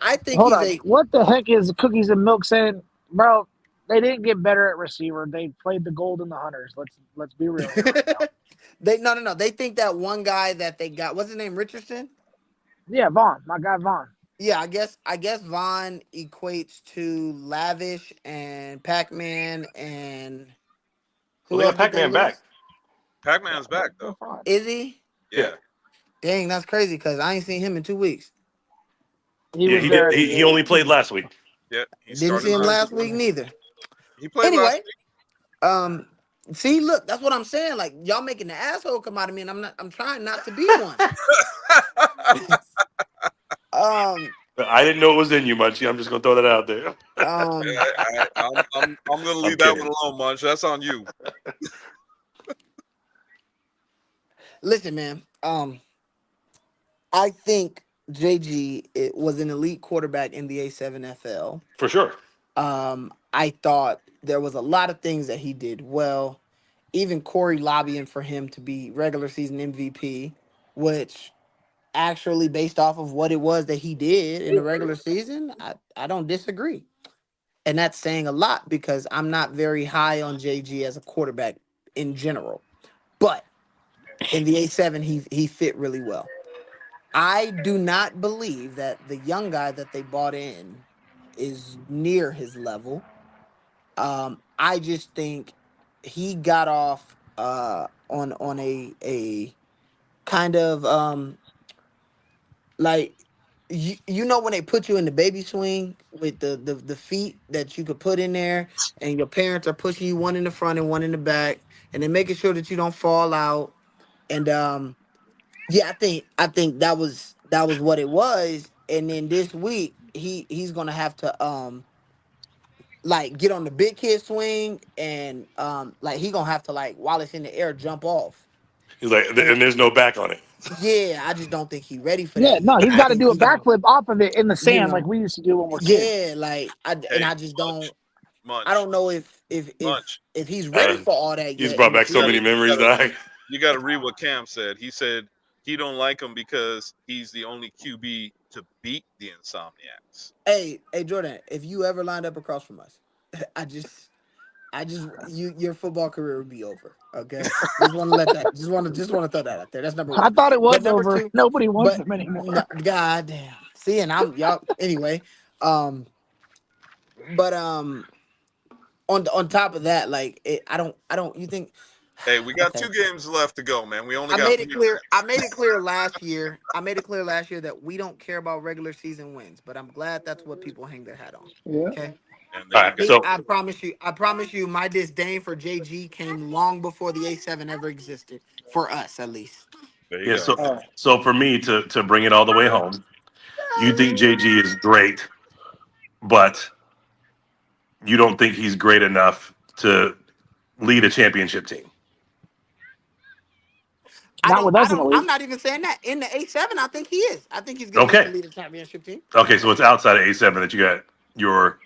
I think Hold he's on. a What the heck is cookies and milk saying, bro? They didn't get better at receiver. They played the gold in the hunters. Let's be real here right now. they no. They think that one guy that they got, what's his name, Richardson? Yeah, Vaughn, my guy Vaughn. Yeah, I guess Vaughn equates to Lavish and Pac-Man and Well, who they else got did they Pac-Man back. lose? Pac-Man's back They're though. fine. Is he? Yeah, Yeah. Dang, that's crazy because I ain't seen him in 2 weeks. He yeah. was He did. there. He only played last week. Yeah. He Didn't started see him last last week. week neither. He played last Anyway, week. um, See, look, that's what I'm saying. Like y'all making the asshole come out of me, and I'm trying not to be one. I didn't know it was in you, Munchie. I'm just gonna throw that out there. I'm going to leave that kidding. one alone, Munch. That's on you. Listen, man. I think JG was an elite quarterback in the A7FL. For sure. I thought there was a lot of things that he did well. Even Corey lobbying for him to be regular season MVP, which actually based off of what it was that he did in the regular season, I don't disagree. And that's saying a lot because I'm not very high on JG as a quarterback in general. But in the A7, he fit really well. I do not believe that the young guy that they bought in is near his level. I just think he got off on a kind of like you know when they put you in the baby swing with the feet that you could put in there and your parents are pushing you one in the front and one in the back and they're making sure that you don't fall out and yeah, I think that was what it was. And then this week he's gonna have to like get on the big kid swing and like he gonna have to like while it's in the air jump off. He's like, And and there's no back on it. yeah, I just don't think he's ready for Yeah, that no, yet. he's I got to think do a he gonna, backflip off of it in the you sand like know, we used to do when we're kids. yeah, like and Hey, I just Munch, I Munch, don't know if Munch. he's ready for all that He's yet brought in the back so You many field. memories gotta, that you got to read what Cam said. He said he don't like him because he's the only QB to beat the Insomniacs. Hey Jordan, if you ever lined up across from us, your football career would be over. Okay, just want to let that. Just want to throw that out there. That's number I one. thought it But was number over. two, Nobody wants but him anymore. God damn. See, and I'm y'all anyway. Um, but on top of that, like I don't. You think? Hey, we got Okay, 2 games left to go, man. We only I got made it three. clear. I made it clear last year. I made it clear last year that we don't care about regular season wins. But I'm glad that's what people hang their hat on. Yeah. Okay. And All there you right, go. so I promise you, my disdain for JG came long before the A7 ever existed. For us, at least. There you yeah, go. so for me to bring it all the way home, you think JG is great, but you don't think he's great enough to lead a championship team. Not with us in the I'm league. not even saying that. In the A7, I think he is. I think he's good enough to Okay, lead a championship team. okay, so it's outside of A7 that you got your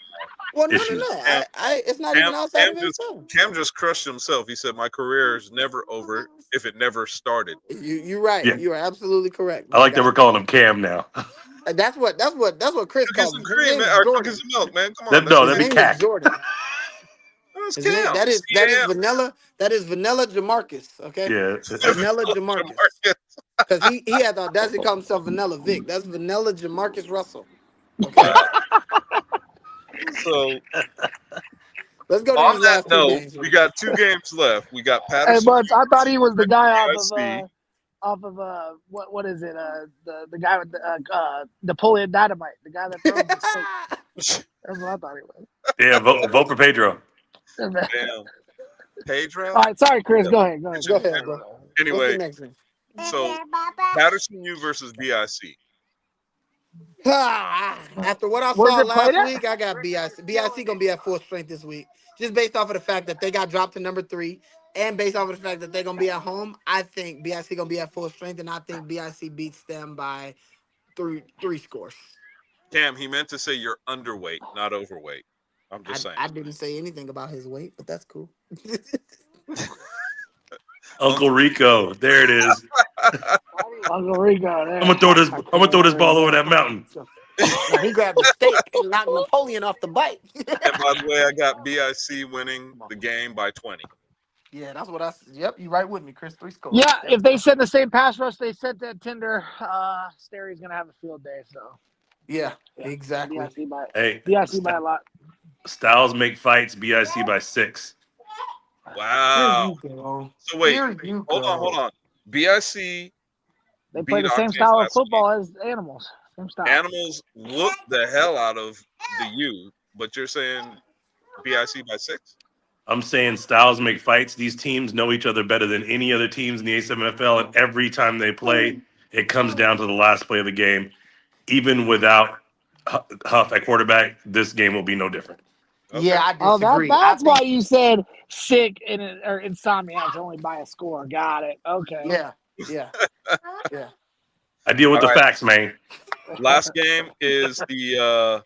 Well, no, no, issues. no. Cam, It's not Cam, even outside Cam of just A7. Cam just crushed himself. He said, "My career is never over if it never started." You're right. Yeah, You are absolutely correct, I my like that guy. we're calling him Cam now. That's what Chris Cookies called and me. His cream, name man, is or cookies Jordan. and milk, man. Come on, That, that's no, His that'd be Cam. name is CAC. Jordan. That's His name Cam. that is CM. vanilla. That is vanilla Jamarcus. Okay, Yeah. vanilla Jamarcus. Jamarcus. Because he had the audacity to call himself Vanilla Vic. That's Vanilla Jamarcus Russell. Okay, Wow. So let's go to on these that last two note, games. we got 2 games left. We got Hey, Patterson but I thought University he was the versus guy BIC. off of what is it? The guy with the Napoleon Dynamite, the guy that throws the steak. That's what I thought he Yeah, vote for Pedro. was. Damn. Pedro? All right, sorry, Chris. Yeah. Go ahead. Go ahead. Go Go ahead. ahead, bro. What's the Anyway, next one? so Patterson U versus BIC. After what I Where's saw it played last at? week, I got BIC. BIC gonna be at full strength this week, just based off of the fact that they got dropped to number 3, and based off of the fact that they're gonna be at home. I think BIC gonna be at full strength, and I think BIC beats them by three scores. Cam, he meant to say you're underweight, not overweight. I'm just saying. I didn't say anything about his weight, but that's cool. Uncle Rico. There it is. Uncle Rico. There. I'm gonna throw this. I I'm can't gonna throw this ball over remember. that mountain. Now he grabbed the steak and knocked Napoleon off the bike. And by the way, I got BIC winning the game by 20. Yeah, that's what I. Yep, you right with me, Chris. 3 scores. Yeah, There if we they go. send the same pass rush they sent to Tinder, Sterry's gonna have a field day. So Yeah, yeah, exactly. Hey, BIC by a lot. Styles make fights. BIC by 6. Here Wow. you go. So wait, Here you hold go. on. BIC They play beat the same Octane's style of last week. football as animals. Same style. Animals whooped the hell out of the U, but you're saying BIC by 6? I'm saying styles make fights. These teams know each other better than any other teams in the A7FL, and every time they play, it comes down to the last play of the game. Even without Huff at quarterback, this game will be no different. Okay. Yeah, I Oh, disagree. I that's why think you said sick or insomniacs only by a score. Got it. Okay. yeah. I deal with All the right. facts, man. Last game is the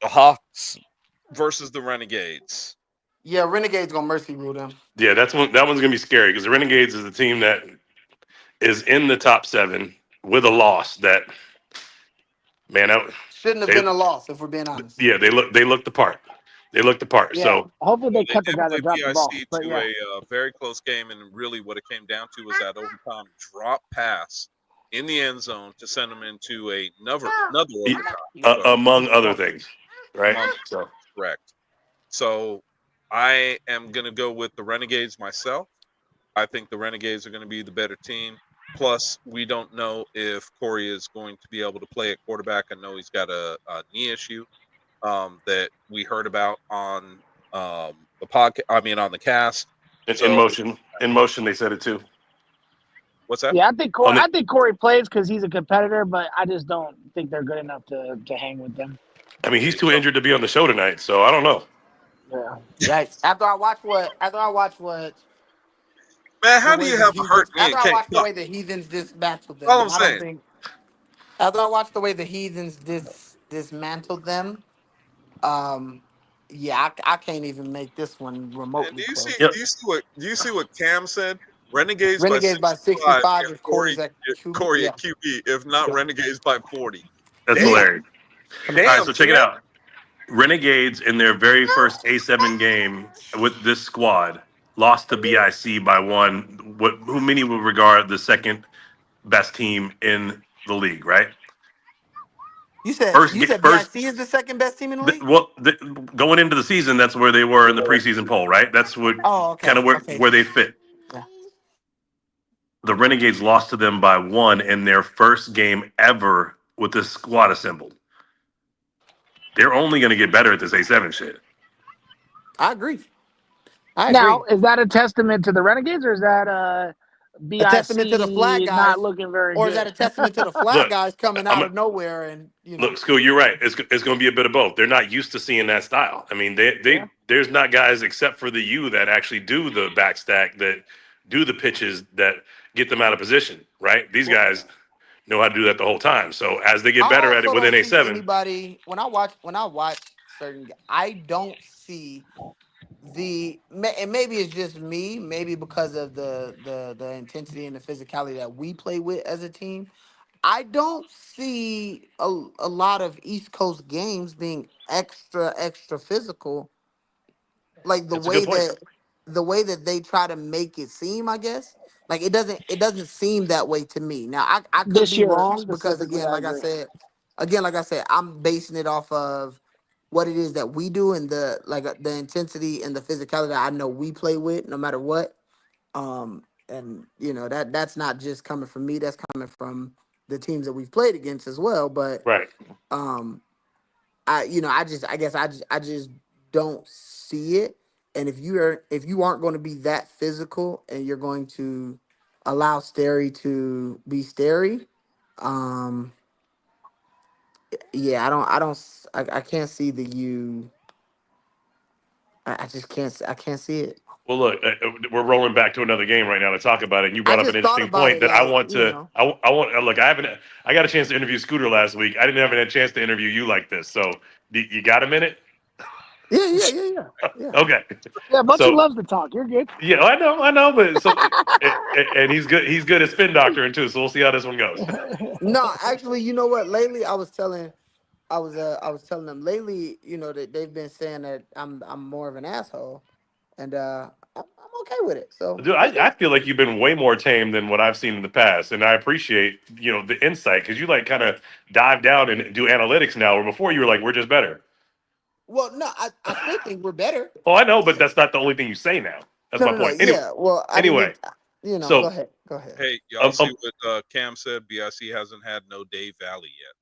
Hawks versus the Renegades. Yeah, Renegade's gonna mercy rule them. Yeah, that one's gonna be scary because the Renegades is the team that is in the top 7 with a loss. That man, Shouldn't have they been a loss if we're being honest. yeah they look the part. They look the part. Yeah. So Hopefully they They cut the did guy play that dropped the ball. BIC But to yeah. a very close game, and really what it came down to was that overtime drop pass in the end zone to send them into another overtime. So, among other things, right? So correct. So I am going to go with the Renegades myself. I think the Renegades are going to be the better team. Plus, we don't know if Corey is going to be able to play at quarterback. I know he's got a knee issue that we heard about on the podcast. I mean, on the cast. in motion, they said it too. What's that? Yeah, I think Corey plays because he's a competitor, but I just don't think they're good enough to hang with them. I mean, he's too injured to be on the show tonight, so I don't know. Yeah. Yikes. After I watch what Man, how the do way you the have a hurt heathens knee and after I can't watch the talk? way the heathens dismantled them, All I'm I don't saying. think after I watch the way the heathens dismantled them, yeah, I can't even make this one And remotely close. Yep. do you see what Cam said? Renegades by Renegades by 65 65 if if Corey's at QB. Corey Yeah. at QB, if not Yeah. Renegades by 40. That's Damn. hilarious. All right, Damn, so check it Cam. out. Renegades in their very first A7 game with this squad lost to BIC by 1, who many would regard the second best team in the league, right? You said First, BIC is the second best team in the league? going into the season, that's where they were in the preseason poll, right? That's what Oh, okay. kind of Okay. where they fit. Yeah. The Renegades lost to them by 1 in their first game ever with this squad assembled. They're only going to get better at this A7 shit. I agree. Now, is that a testament to the Renegades or is that BIC a testament to the flag guys, not looking very or good? is that a testament to the flag Look, guys coming out of nowhere and Look, School, you're right. It's going to be a bit of both. They're not used to seeing that style. I mean, there's not guys except for the U that actually do the backstack, that do the pitches that get them out of position, right? These guys know how to do that the whole time. So as they get better at it within A7, anybody when I watch certain, I don't see and maybe it's just me, maybe because of the intensity and the physicality that we play with as a team. I don't see a lot of East Coast games being extra physical, like That's a good point. the way that they try to make it seem. I guess like it doesn't seem that way to me. Now I could This be year wrong because specifically, I agree. like I said, I'm basing it off of what it is that we do and the intensity and the physicality that I know we play with no matter what. And that's not just coming from me, that's coming from the teams that we've played against as well. But Right. I just don't see it. And if you aren't going to be that physical and you're going to allow Sterry to be Sterry, yeah, I can't see the U. I just can't see it. Well, look, we're rolling back to another game right now to talk about it. And you I brought up an just thought interesting about point it, that I like, want you to. know. I want. Look, I got a chance to interview Scooter last week. I didn't have a chance to interview you like this. So, you got a minute? Yeah. Okay. Yeah, Bunchy So, loves to talk. You're good. yeah, I know, but so, and he's good. He's good at spin doctoring too. So we'll see how this one goes. No, actually, you know what? Lately, I was telling them lately, that they've been saying that I'm more of an asshole, and I'm okay with it. So, Dude, I feel like you've been way more tame than what I've seen in the past, and I appreciate the insight because you like kind of dive down and do analytics now, where before you were like, we're just better. well, no, I still think we're better. Oh, I know, but that's not the only thing you say now. That's my point. Yeah, well, I Anyway, didn't, so go ahead. Hey, y'all see what Cam said? BIC hasn't had no Dave Valley yet.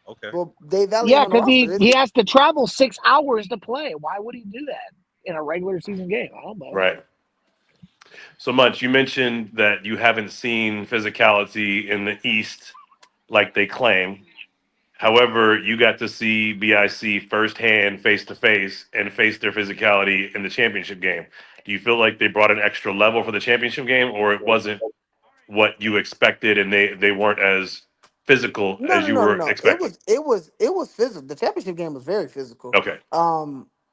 Okay. Well, Dave Valley Yeah, ain't on the because roster, is he has to travel 6 hours to play. Why would he do that? in a regular season game. I don't know. Right. So Munch, you mentioned that you haven't seen physicality in the East like they claim. However, you got to see BIC firsthand, face to face, and face their physicality in the championship game. Do you feel like they brought an extra level for the championship game, or it wasn't what you expected and they weren't as physical No, as no, you no, no, were no. expecting? It was physical. The championship game was very physical. Okay.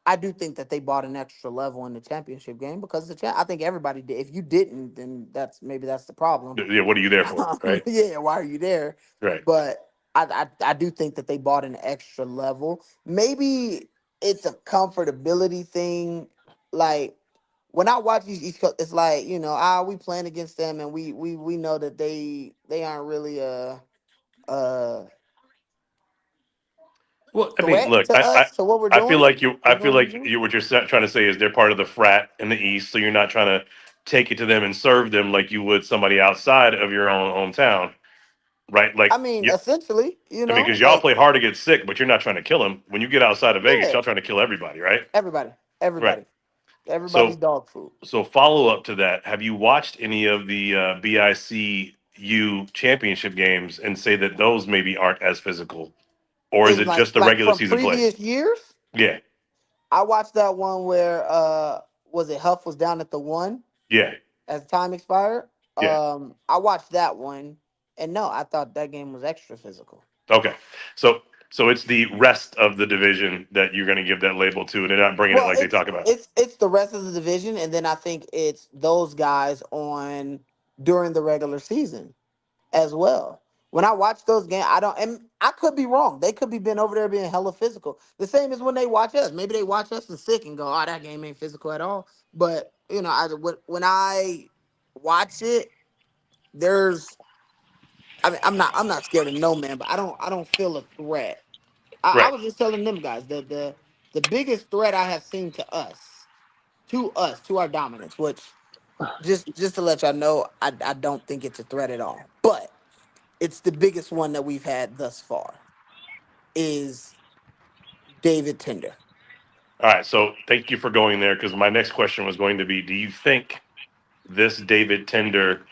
I do think that they bought an extra level in the championship game because I think everybody did. If you didn't, then that's the problem. Yeah, what are you there for? Right. Yeah, why are you there? Right. But I do think that they bought an extra level. Maybe it's a comfortability thing. Like when I watch these East Coast, it's like we playing against them, and we know that they aren't really a Well, I mean, threat look, to us, to what we're I feel doing. like you, You I know feel what I'm like saying? you, what you're trying to say is they're part of the frat in the East, so you're not trying to take it to them and serve them like you would somebody outside of your own hometown, right? I Like, mean, essentially, I mean, because y'all like play hard to get sick, but you're not trying to kill them. When you get outside of Vegas, yeah, y'all trying to kill everybody, right? everybody, Right. everybody, everybody's So, dog food. follow up to that. Have you watched any of the BICU championship games and say that those maybe aren't as physical, or is Is it just the like regular from season play? previous years. Yeah, I watched that one where was it Huff was down at the one yeah, as time expired. yeah. I watched that one, and no, I thought that game was extra physical. Okay, so it's the rest of the division that you're going to give that label to, and they're not bringing it Well, like they talk about. it's the rest of the division, and then I think it's those guys on during the regular season as well. When I watch those games, I don't, and I could be wrong. They could be been over there being hella physical. The same as when they watch us. Maybe they watch us and sick and go, "Oh, that game ain't physical at all." But when I watch it, there's, I mean, I'm not scared of no man, but I don't feel a threat. I Right. was just telling them guys that the biggest threat I have seen to our dominance, which just to let y'all know, I don't think it's a threat at all. But it's the biggest one that we've had thus far is David Tender. All right. So thank you for going there because my next question was going to be: do you think this David Tender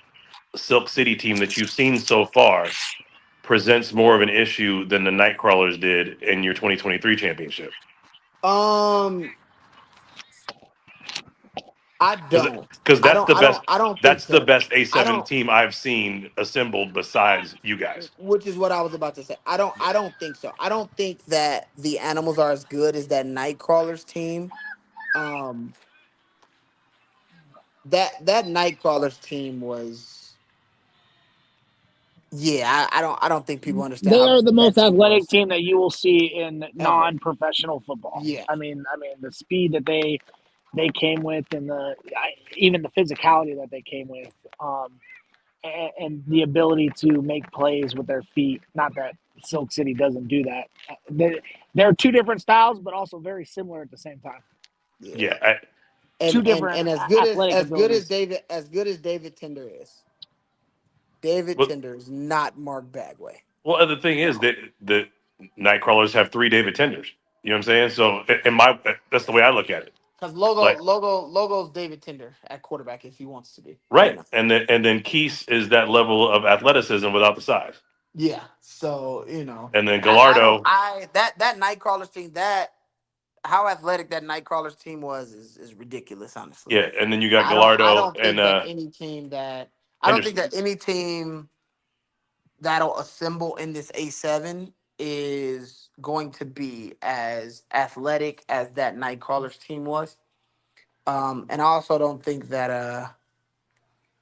Silk City team that you've seen so far presents more of an issue than the Nightcrawlers did in your 2023 championship? Um, I don't. Because I that's don't. the I best. don't. I don't think That's the so. best I A7 don't. team I've seen assembled besides you guys. Which is what I was about to say. I don't. I don't think so. I don't think that the animals are as good as that Nightcrawlers team. Um, that Nightcrawlers team was. Yeah, I don't think people understand They how are the good that most team athletic was team that you will see in ever. non-professional football. Yeah. I mean, the speed that they came with, and even the physicality that they came with, and the ability to make plays with their feet. Not that Silk City doesn't do that. They're two different styles, but also very similar at the same time. Yeah. Yeah. Two And different athletic abilities. As good as David Tender is, David Well, Tender is not Mark Bagway. the thing is No. that the Nightcrawlers have three David Tenders. You know what I'm saying? So, in my that's the way I look at it. Because Like, logo's David Tender at quarterback if he wants to be. right, and then Keese is that level of athleticism without the size, Yeah. So, and then I don't Gallardo, that Nightcrawlers team, that how athletic that Nightcrawlers team was is ridiculous, honestly. yeah, and then you got I Gallardo don't and think that any team that I don't think Henderson. that any team that'll assemble in this A7 is going to be as athletic as that Nightcrawlers team was. And I also don't think that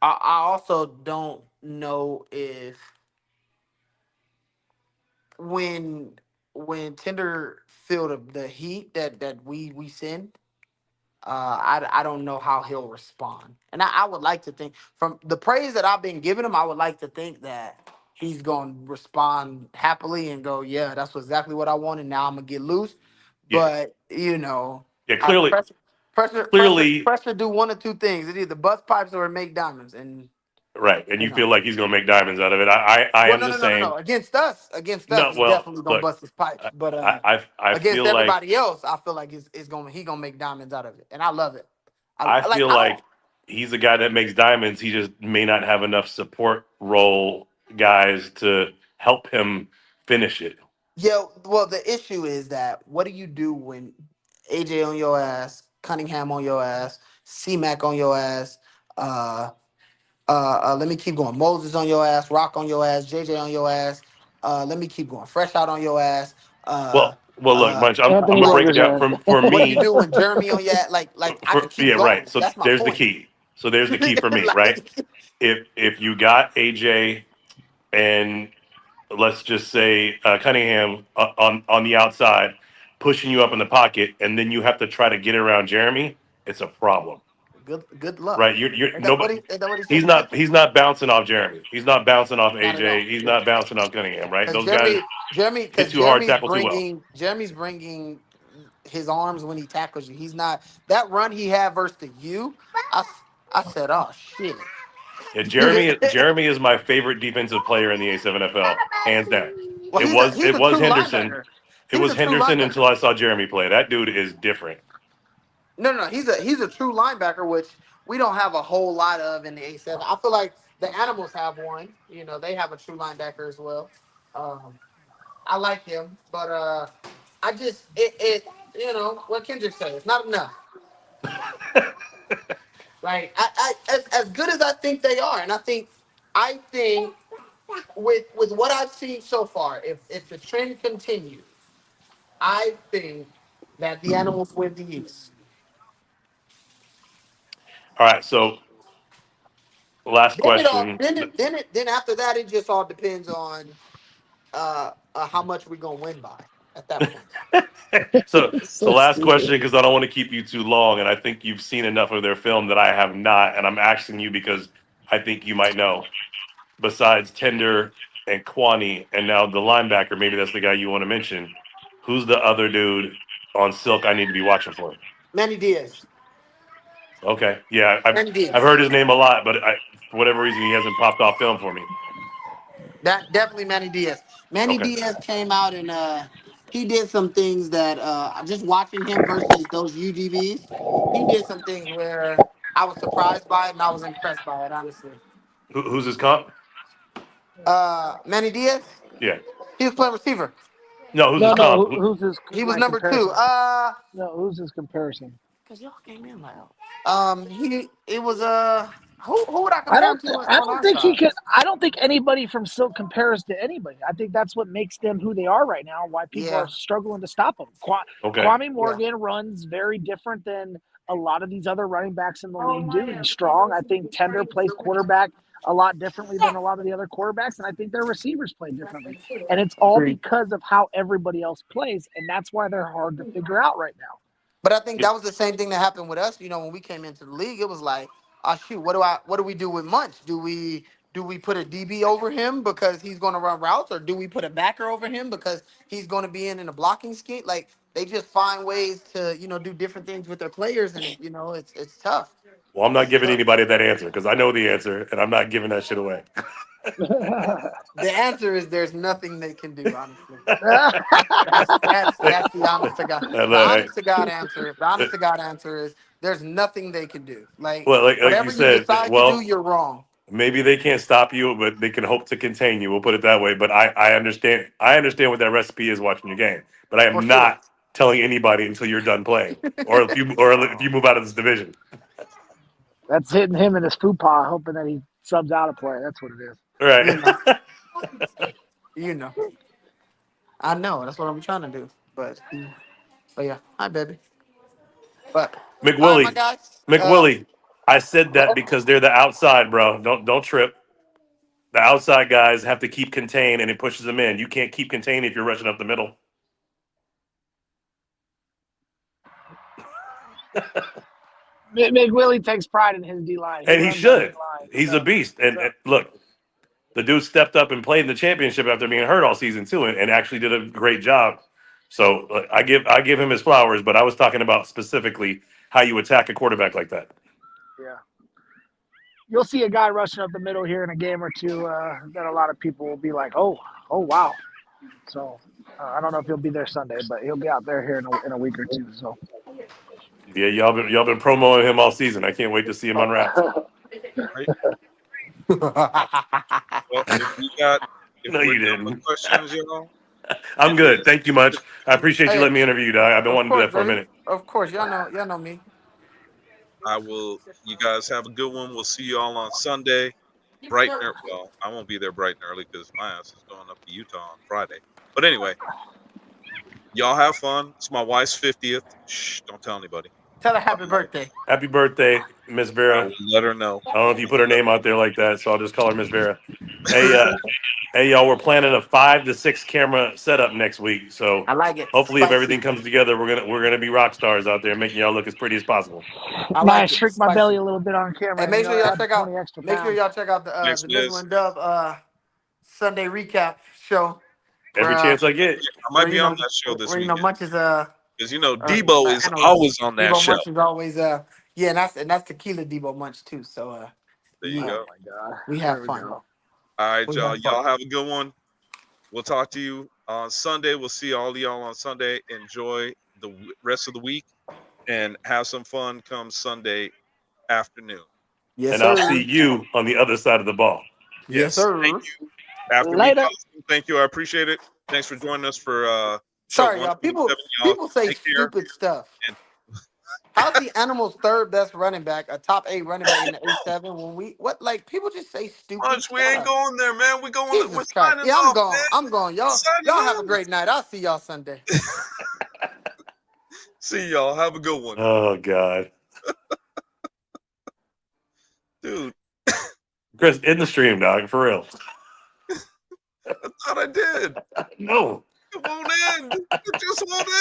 I also don't know if when Tinder feel the heat that we send, I don't know how he'll respond. And I would like to think from the praise that I've been giving him, I would like to think that he's going to respond happily and go, yeah, that's exactly what I wanted. Now I'm gonna get loose. Yeah, But yeah, I, pressure clearly, pressure do one or two things. It either bust pipes or it make diamonds. And Right, and You you know. feel like he's going to make diamonds out of it. I Well, am the no. same. Against us, No, he's well, definitely gonna look, bust his pipes. But I against feel like everybody else, I feel like he gonna make diamonds out of it, and I love it. I I like feel I don't. like he's a guy that makes diamonds. He just may not have enough support role guys to help him finish it. Yeah, well, the issue is that what do you do when AJ on your ass, Cunningham on your ass, C Mac on your ass, uh, let me keep going. Moses on your ass, Rock on your ass, JJ on your ass. Let me keep going. Fresh out on your ass. Uh, Look, uh, Munch. I'm Anthony gonna what break it Rogers down. ass. For what do you me, do when Jeremy on your ass? Like I could keep yeah, right. going. So That's my there's the point. key. So there's the key for me, right? Like, If you got AJ and let's just say Cunningham on the outside, pushing you up in the pocket, and then you have to try to get around Jeremy, it's a problem, good luck. right? You're Ain't nobody. that what he said He's in not. scripture? He's not bouncing off Jeremy. He's not bouncing off Not at AJ. all. He's not bouncing off Cunningham, right? Because Those guys hit because too hard, tackle too well. Jeremy's bringing his arms when he tackles you. He's not that run he had versus the U. I, I said, oh shit. Yeah, Jeremy is my favorite defensive player in the A7FL, hands down. Well, he's It a was true Henderson. linebacker. It He's was a true Henderson linebacker. until I saw Jeremy play. That dude is different. No. He's a true linebacker, which we don't have a whole lot of in the A7. I feel like the Animals have one. You know, they have a true linebacker as well. Um, I like him, but I just it you know what Kendrick said. It's not enough. Like as good as I think they are, and I think with what I've seen so far, if the trend continues, I think that the Animals win the East. All right, so last Then it all question. then after that it just all depends on how much we're gonna win by at that point. So So last question stupid. because I don't want to keep you too long, and I think you've seen enough of their film that I have not, and I'm asking you because I think you might know. Besides Tender and Kwani, and now the linebacker, maybe that's the guy you want to mention. Who's the other dude on Silk I need to be watching for? Manny Diaz. Okay, yeah, Manny I've Diaz. heard his name a lot, but for whatever reason he hasn't popped off film for me. That definitely Manny Diaz. Manny Okay, Diaz came out and he did some things that just watching him versus those UGBs, he did some things where I was surprised by it and I was impressed by it, honestly. who's his comp? Manny Diaz, Yeah, he was playing receiver. no, who's his No, no. comp? Who's his He was like number two. comparison? No, who's his comparison? Cause y'all came in loud. He it was who would I I compare him don't. to I on don't our think he side? can. I don't think anybody from Silk compares to anybody. I think that's what makes them who they are right now. Why people are Yeah, struggling to stop them. Okay, Kwame yeah. Morgan runs very different than a lot of these other running backs in the league do. He's strong. I think Tender plays quarterback a lot differently than a lot of the other quarterbacks, and I think their receivers play differently. And it's all Agreed. because of how everybody else plays, and that's why they're hard to figure out right now. But I think yeah. that was the same thing that happened with us. You know, when we came into the league, it was like, oh shoot, what do we do with Munch? Do we put a DB over him because he's going to run routes, or do we put a backer over him because he's going to be in a blocking scheme? Like they just find ways to do different things with their players, and it's tough. Well, I'm not It's giving tough. anybody that answer because I know the answer, and I'm not giving that shit away. The answer is there's nothing they can do. Honestly, that's the honest to God. The Look, honest to God answer. The honest to God answer is there's nothing they can do. Like well, like you whatever you said, decide to do, well, you're wrong maybe they can't stop you, but they can hope to contain you. We'll put it that way. But I understand. I understand what that recipe is watching your game. But I for am sure. not telling anybody until you're done playing, or if you move out of this division. That's hitting him in his fupa, hoping that he subs out a play. That's what it is. All You know. right, You know. I know. That's what I'm trying to do. But yeah. Hi, baby. But all right, my McWillie, guys. McWillie. I said that because they're the outside, bro. Don't trip. The outside guys have to keep contained, and it pushes them in. You can't keep contained if you're rushing up the middle. McWillie takes pride in his D line. He And he runs our D should. line. He's a beast. And look, the dude stepped up and played in the championship after being hurt all season too, and actually did a great job. So I give him his flowers, but I was talking about specifically how you attack a quarterback like that. yeah. you'll see a guy rushing up the middle here in a game or two that a lot of people will be like, oh wow. So I don't know if he'll be there Sunday, but he'll be out there here in a week or two. So Yeah, y'all been promoting him all season. I can't wait to see him unwrapped. Right? Well, if No, we're you done with didn't. questions, y'all, I'm and good. Thank you much. I appreciate you Hey, letting me interview you, dog. I've been of wanting to do course, that for a baby. minute. Of course, y'all know me. I will. You guys have a good one. We'll see you all on Sunday, bright and early. Well, I won't be there bright and early because my ass is going up to Utah on Friday. But anyway, y'all have fun. It's my wife's 50th. Shh, don't tell anybody. Tell her happy birthday. Happy birthday, Miss I Vera. will let her know. I don't know if you put her name out there like that, so I'll just call her Miss Vera. Hey, hey, y'all, we're planning a 5 to 6 camera setup next week. So I like it. hopefully, if Spicy. everything comes together, we're gonna be rock stars out there, making y'all look as pretty as possible. I like nice, it. shrink my belly Spicy. a little bit on Hey, camera. make sure y'all Add check out. 20 extra Make sure pounds. y'all check out Thanks, the Nizzle Miz. and Dub Sunday recap show. Every chance I get. I Where might be on that show this where weekend Munch is because Debo is I know always on that Debo show. Munch is always yeah, and that's tequila Debo Munch too. So There you yeah, go. Oh my god. we There have we fun. go. All right, We y'all. have fun. Y'all have a good one. We'll talk to you on Sunday. We'll see all of y'all on Sunday. Enjoy the rest of the week and have some fun come Sunday afternoon. Yes, And I'll sir. see you on the other side of the ball. Yes, Yes. Thank sir. you. After me, Later. Dawson, thank you. I appreciate it. Thanks for joining us for show Sorry, y'all. 127. Y'all People say take care. stupid stuff. And How's the Animals' third best running back, a top 8 running back in the A7? When people just say stupid Munch, we ain't stuff. going there, man. We're Jesus Christ. signing Yeah, I'm off, gone. man. I'm gone. We're Y'all signing have a off. great night. I'll see y'all Sunday. See y'all. Have a good one. Oh God, Dude, Chris, in the stream, dog, for real. I thought I did. No. It won't end. It just won't end.